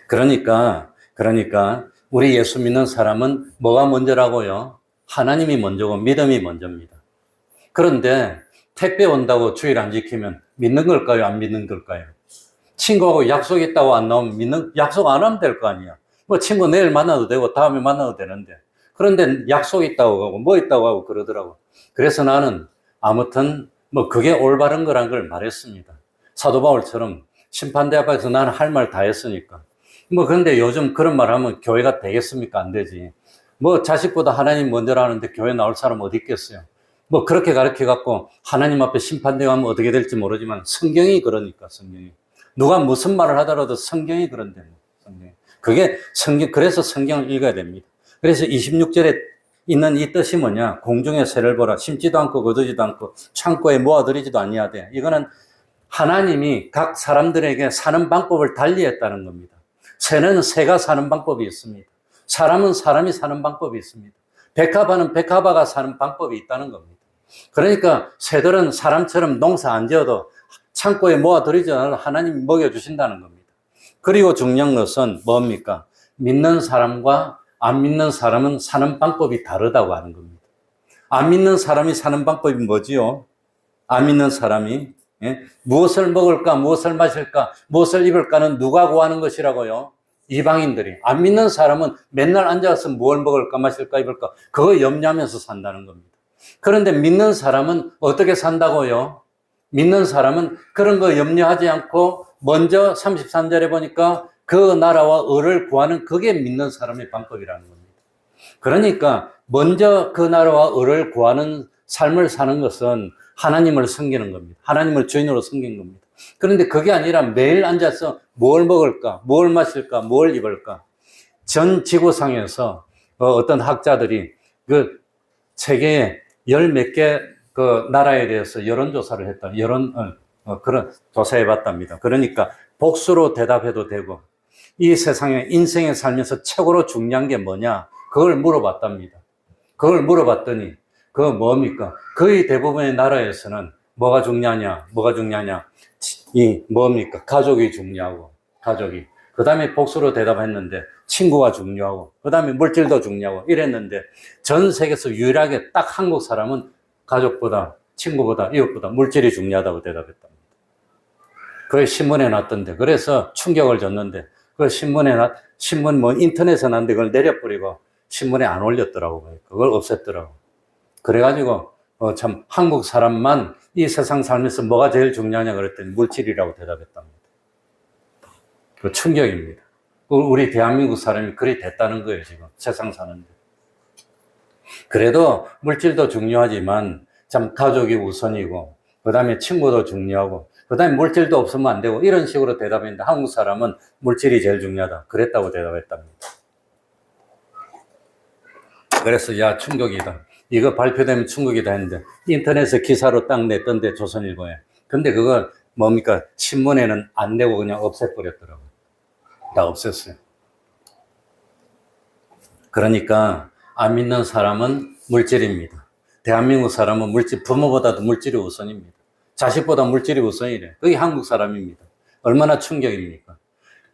그러니까 우리 예수 믿는 사람은 뭐가 먼저라고요? 하나님이 먼저고 믿음이 먼저입니다. 그런데 택배 온다고 주일 안 지키면 믿는 걸까요? 안 믿는 걸까요? 친구하고 약속 있다고 안 나오면 약속 안 하면 될 거 아니야. 뭐 친구 내일 만나도 되고 다음에 만나도 되는데. 그런데 약속 있다고 하고 뭐 있다고 하고 그러더라고. 그래서 나는 아무튼 뭐 그게 올바른 거란 걸 말했습니다. 사도 바울처럼 심판대 앞에서 나는 할 말 다 했으니까. 뭐 그런데 요즘 그런 말 하면 교회가 되겠습니까? 안 되지. 뭐 자식보다 하나님 먼저라는데 교회 나올 사람 어디 있겠어요? 뭐 그렇게 가르쳐 갖고 하나님 앞에 심판대 가면 어떻게 될지 모르지만 성경이 그러니까 성경이. 누가 무슨 말을 하더라도 성경이 그런데 성경이. 그게 성경, 그래서 성경을 읽어야 됩니다. 그래서 26절에 있는 이 뜻이 뭐냐? 공중의 새를 보라. 심지도 않고 거두지도 않고 창고에 모아들이지도 아니하되. 이거는 하나님이 각 사람들에게 사는 방법을 달리했다는 겁니다. 새는 새가 사는 방법이 있습니다. 사람은 사람이 사는 방법이 있습니다. 백합화는 백합화가 사는 방법이 있다는 겁니다. 그러니까 새들은 사람처럼 농사 안 지어도 창고에 모아들이지 않아도 하나님이 먹여주신다는 겁니다. 그리고 중요한 것은 뭡니까? 믿는 사람과 안 믿는 사람은 사는 방법이 다르다고 하는 겁니다. 안 믿는 사람이 사는 방법이 뭐지요? 안 믿는 사람이 무엇을 먹을까, 무엇을 마실까, 무엇을 입을까는 누가 구하는 것이라고요? 이방인들이. 안 믿는 사람은 맨날 앉아서 뭘 먹을까, 마실까, 입을까 그거 염려하면서 산다는 겁니다. 그런데 믿는 사람은 어떻게 산다고요? 믿는 사람은 그런 거 염려하지 않고 먼저 33절에 보니까 그 나라와 의를 구하는 그게 믿는 사람의 방법이라는 겁니다. 그러니까 먼저 그 나라와 의를 구하는 삶을 사는 것은 하나님을 섬기는 겁니다. 하나님을 주인으로 섬기는 겁니다. 그런데 그게 아니라 매일 앉아서 뭘 먹을까, 뭘 마실까, 뭘 입을까. 전 지구상에서 어떤 학자들이 그 세계에 열 몇 개 그 나라에 대해서 여론조사를 했다. 그런 조사해 봤답니다. 그러니까 복수로 대답해도 되고 이 세상에 인생에 살면서 최고로 중요한 게 뭐냐? 그걸 물어봤답니다. 그걸 물어봤더니 그거 뭡니까? 거의 대부분의 나라에서는 뭐가 중요하냐? 이 뭡니까? 가족이 중요하고 가족이. 그 다음에 복수로 대답했는데 친구가 중요하고 그 다음에 물질도 중요하고 이랬는데 전 세계에서 유일하게 딱 한국 사람은 가족보다 친구보다 이웃보다 물질이 중요하다고 대답했답니다. 그게 신문에 났던데 그래서 충격을 줬는데 그 신문 인터넷에 났는데 그걸 내려버리고 신문에 안 올렸더라고. 그걸 없앴더라고. 그래가지고 참 한국 사람만 이 세상 살면서 뭐가 제일 중요하냐 그랬더니 물질이라고 대답했답니다. 그 충격입니다. 우리 대한민국 사람이 그리 됐다는 거예요, 지금. 세상 사는데. 그래도 물질도 중요하지만 참 가족이 우선이고, 그 다음에 친구도 중요하고, 그 다음에 물질도 없으면 안 되고, 이런 식으로 대답했는데 한국 사람은 물질이 제일 중요하다. 그랬다고 대답했답니다. 그래서 야, 충격이다. 이거 발표되면 충격이다 했는데, 인터넷에 기사로 딱 냈던데, 조선일보에. 근데 그걸 뭡니까? 신문에는 안 내고 그냥 없애버렸더라고요. 다 없앴어요. 그러니까 안 믿는 사람은 물질입니다. 대한민국 사람은 부모보다도 물질이 우선입니다. 자식보다 물질이 우선이래. 그게 한국 사람입니다. 얼마나 충격입니까?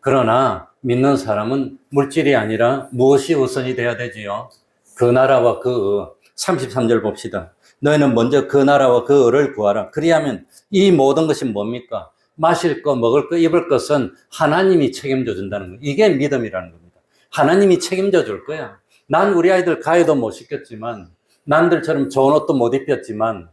그러나 믿는 사람은 물질이 아니라 무엇이 우선이 돼야 되지요? 그 나라와 그 33절 봅시다. 너희는 먼저 그 나라와 그 의를 구하라. 그리하면 이 모든 것이 뭡니까? 마실 것, 먹을 것, 입을 것은 하나님이 책임져 준다는 거예요. 이게 믿음이라는 겁니다. 하나님이 책임져 줄 거야. 난 우리 아이들 가해도 못 시켰지만, 남들처럼 좋은 옷도 못 입혔지만,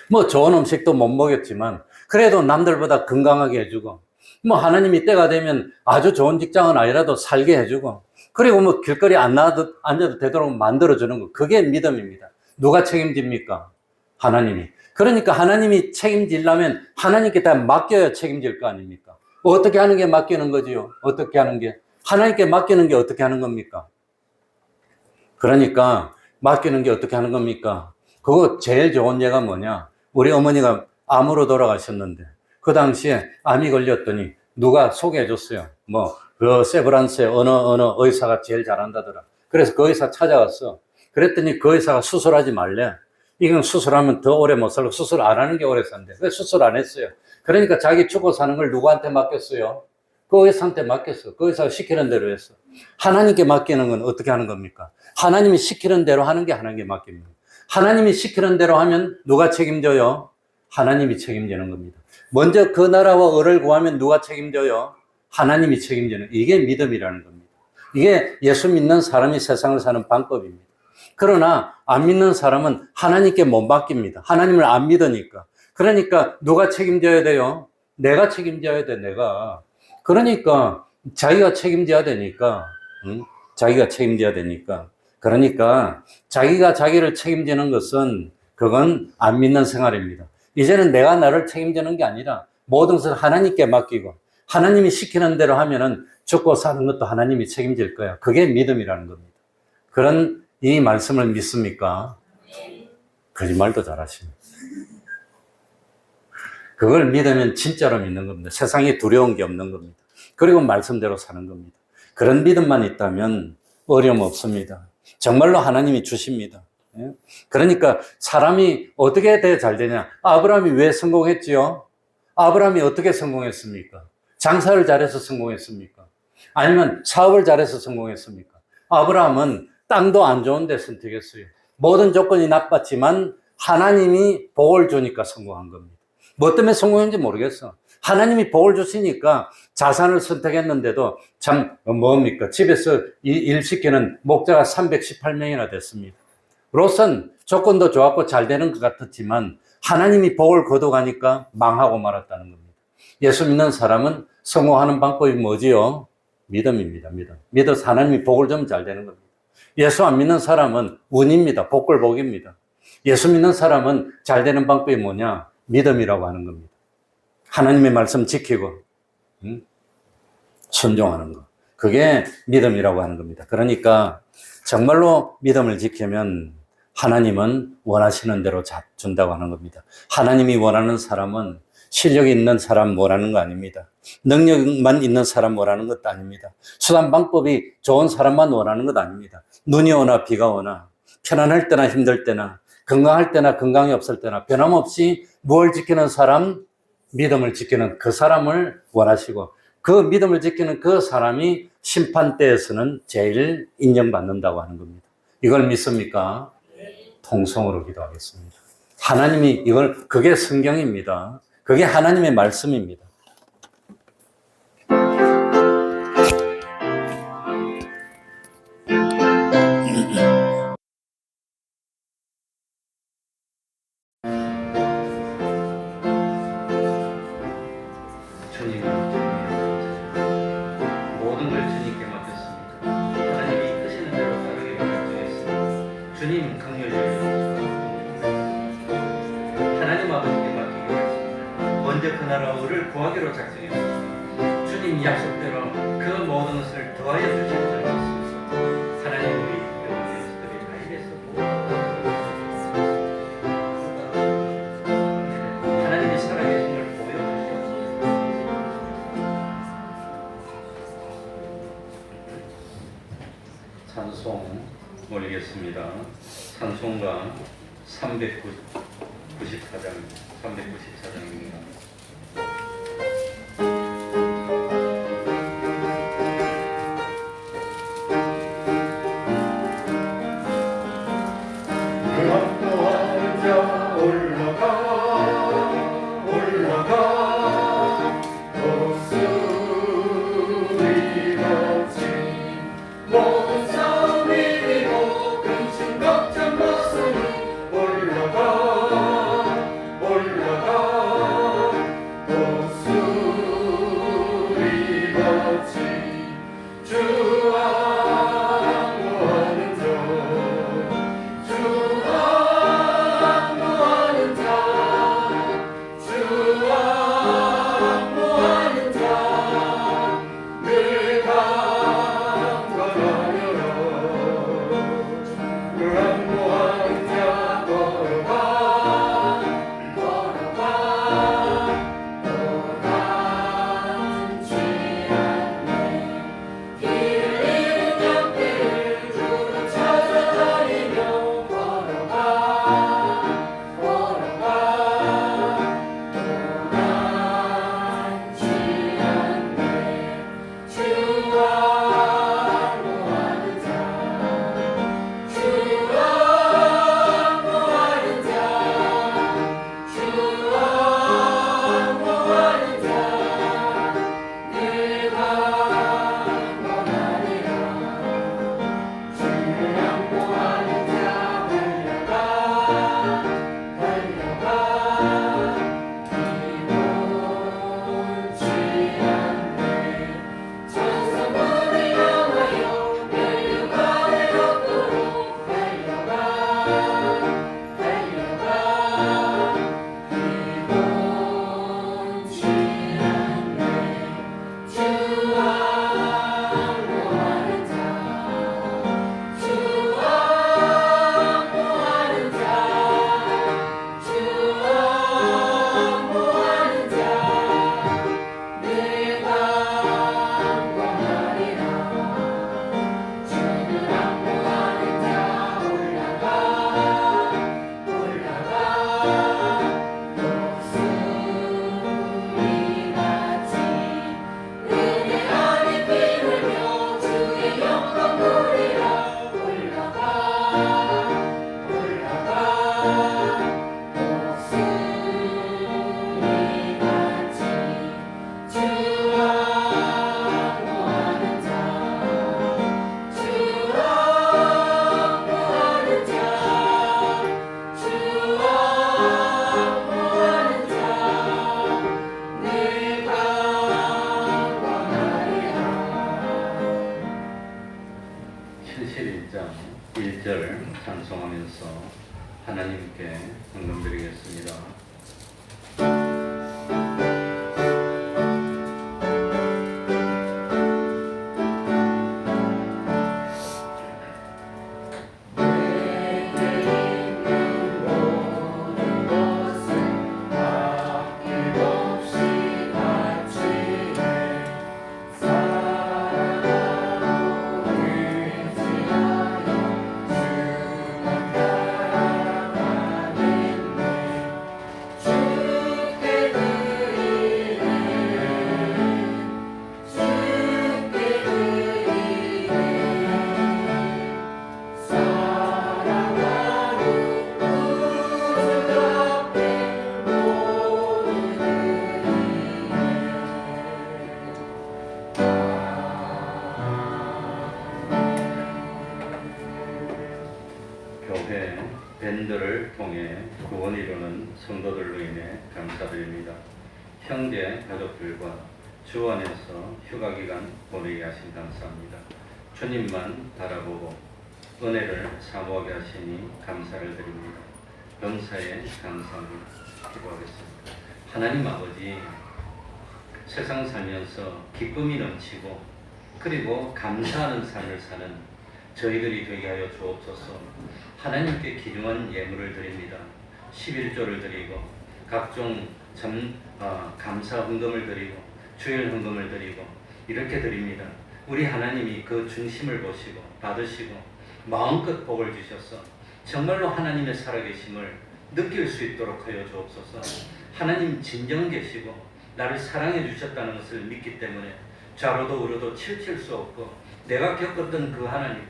뭐 좋은 음식도 못 먹였지만, 그래도 남들보다 건강하게 해주고, 뭐 하나님이 때가 되면 아주 좋은 직장은 아니라도 살게 해주고, 그리고 뭐 길거리 앉아도 되도록 만들어주는 거. 그게 믿음입니다. 누가 책임집니까? 하나님이. 그러니까 하나님이 책임지려면 하나님께 다 맡겨야 책임질 거 아닙니까? 어떻게 하는 게 맡기는 거지요? 어떻게 하는 게? 하나님께 맡기는 게 어떻게 하는 겁니까? 그러니까 맡기는 게 어떻게 하는 겁니까? 그거 제일 좋은 예가 뭐냐? 우리 어머니가 암으로 돌아가셨는데 그 당시에 암이 걸렸더니 누가 소개해 줬어요. 뭐, 그 세브란스에 어느 의사가 제일 잘한다더라. 그래서 그 의사 찾아갔어. 그랬더니 그 의사가 수술하지 말래. 이건 수술하면 더 오래 못 살고 수술 안 하는 게 오래 산대. 그래서 수술 안 했어요. 그러니까 자기 죽고 사는 걸 누구한테 맡겼어요? 그 의사한테 맡겼어. 그 의사가 시키는 대로 했어. 하나님께 맡기는 건 어떻게 하는 겁니까? 하나님이 시키는 대로 하는 게 하나님께 맡깁니다. 하나님이 시키는 대로 하면 누가 책임져요? 하나님이 책임지는 겁니다. 먼저 그 나라와 을을 구하면 누가 책임져요? 하나님이 책임지는, 이게 믿음이라는 겁니다. 이게 예수 믿는 사람이 세상을 사는 방법입니다. 그러나 안 믿는 사람은 하나님께 못 맡깁니다. 하나님을 안 믿으니까. 그러니까 누가 책임져야 돼요? 내가 책임져야 돼, 내가. 그러니까 자기가 책임져야 되니까, 자기가 책임져야 되니까. 그러니까 자기가 자기를 책임지는 것은 그건 안 믿는 생활입니다. 이제는 내가 나를 책임지는 게 아니라 모든 것을 하나님께 맡기고 하나님이 시키는 대로 하면은 죽고 사는 것도 하나님이 책임질 거야. 그게 믿음이라는 겁니다. 그런 이 말씀을 믿습니까? 거짓말도 잘하십니다. 그걸 믿으면 진짜로 믿는 겁니다. 세상에 두려운 게 없는 겁니다. 그리고 말씀대로 사는 겁니다. 그런 믿음만 있다면 어려움 없습니다. 정말로 하나님이 주십니다. 그러니까 사람이 어떻게 돼야 잘 되냐? 아브라함이 왜 성공했지요? 아브라함이 어떻게 성공했습니까? 장사를 잘해서 성공했습니까? 아니면 사업을 잘해서 성공했습니까? 아브라함은 땅도 안 좋은 데 선택했어요. 모든 조건이 나빴지만 하나님이 복을 주니까 성공한 겁니다. 뭐 때문에 성공했는지 모르겠어. 하나님이 복을 주시니까 자산을 선택했는데도 참 뭡니까? 집에서 일 시키는 목자가 318명이나 됐습니다. 롯은 조건도 좋았고 잘 되는 것 같았지만 하나님이 복을 거둬가니까 망하고 말았다는 겁니다. 예수 믿는 사람은 성공하는 방법이 뭐지요? 믿음입니다. 믿음. 믿어서 하나님이 복을 주면 잘 되는 겁니다. 예수 안 믿는 사람은 운입니다. 복골복입니다. 예수 믿는 사람은 잘 되는 방법이 뭐냐? 믿음이라고 하는 겁니다. 하나님의 말씀 지키고 순종하는 거. 그게 믿음이라고 하는 겁니다. 그러니까 정말로 믿음을 지키면 하나님은 원하시는 대로 준다고 하는 겁니다. 하나님이 원하는 사람은 실력이 있는 사람 원하는 거 아닙니다. 능력만 있는 사람 원하는 것도 아닙니다. 수단 방법이 좋은 사람만 원하는 것 아닙니다. 눈이 오나 비가 오나 편안할 때나 힘들 때나 건강할 때나 건강이 없을 때나 변함없이 무엇을 지키는 사람? 믿음을 지키는 그 사람을 원하시고 그 믿음을 지키는 그 사람이 심판대에서는 제일 인정받는다고 하는 겁니다. 이걸 믿습니까? 통성으로 기도하겠습니다. 하나님이 그게 성경입니다. 그게 하나님의 말씀입니다. 모든 걸 주님께 맡겼습니다. 하나님이 이끄시는 대로 따르기로 작정했습니다. 주님 긍휼히 하나님 아버지께 맡기기로 했습니다. 먼저 그 나라와 의를 구하기로 작정했습니다. 주님 약속대로 그 모든 것을 더하여 주실 줄 믿습니다. 하나님 우리 영혼들이 다 이래서 하나님이 살아계신 걸 보여주시옵소서. 찬송 올리겠습니다. 찬송가 394장입니다. 71장 1절 찬송하면서 하나님께 헌금드리겠습니다. 교회 밴드를 통해 구원 이루는 성도들로 인해 감사드립니다. 형제 가족들과 주 안에서 휴가 기간 보내게 하신 감사합니다. 주님만 바라보고 은혜를 사모하게 하시니 감사를 드립니다. 범사에 감사합니다. 기도하겠습니다. 하나님 아버지, 세상 살면서 기쁨이 넘치고 그리고 감사하는 삶을 사는 저희들이 되게 하여 주옵소서. 하나님께 귀중한 예물을 드립니다. 11조를 드리고 각종 감사 헌금을 드리고 주일 헌금을 드리고 이렇게 드립니다. 우리 하나님이 그 중심을 보시고 받으시고 마음껏 복을 주셔서 정말로 하나님의 살아계심을 느낄 수 있도록 하여 주옵소서. 하나님 진정 계시고 나를 사랑해 주셨다는 것을 믿기 때문에 좌로도 우로도 치우칠 수 없고 내가 겪었던 그 하나님,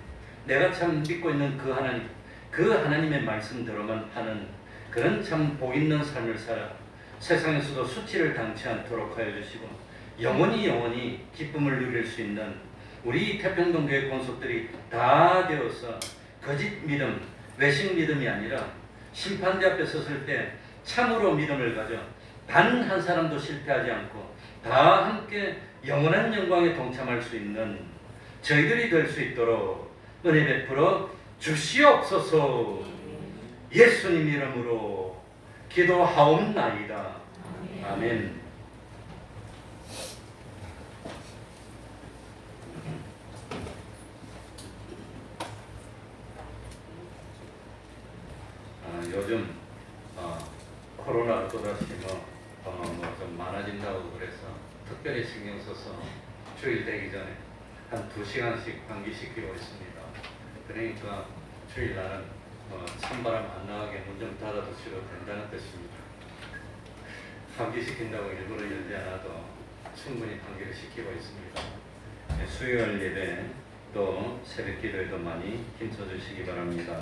내가 참 믿고 있는 그 하나님, 그 하나님의 말씀대로만 하는 그런 참 복 있는 삶을 살아 세상에서도 수치를 당치 않도록 하여 주시고 영원히 기쁨을 누릴 수 있는 우리 태평동교회 권속들이 다 되어서 거짓 믿음, 외식 믿음이 아니라 심판대 앞에 섰을 때 참으로 믿음을 가져 단 한 사람도 실패하지 않고 다 함께 영원한 영광에 동참할 수 있는 저희들이 될 수 있도록 은혜 베풀어 주시옵소서. 예수님 이름으로 기도하옵나이다. 아멘. 요즘 코로나가 또다시 좀 많아진다고 그래서 특별히 신경 써서 주일 되기 전에 한 2시간씩 환기시키고 있습니다. 그러니까 주일날은 찬바람 안 나가게 문 좀 닫아두시도 된다는 뜻입니다. 환기시킨다고 일부러 열지 않아도 충분히 환기를 시키고 있습니다. 수요일 예배 또 새벽 기도에도 많이 힘써주시기 바랍니다.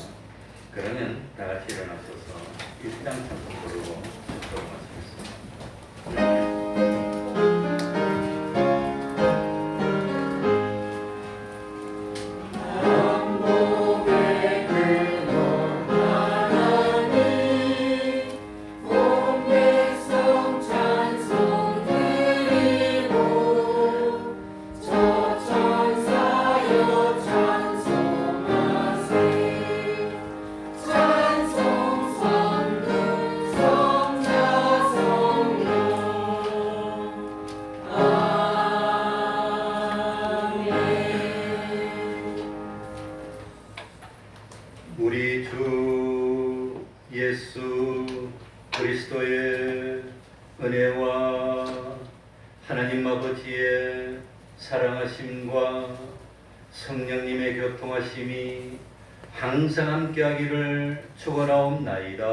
그러면 다 같이 일어나셔서 일장 찬송 부르고 축도를 마치겠습니다. 우리 주 예수 그리스도의 은혜와 하나님 아버지의 사랑하심과 성령님의 교통하심이 항상 함께하기를 축원하옵나이다.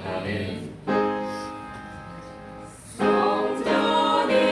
아멘.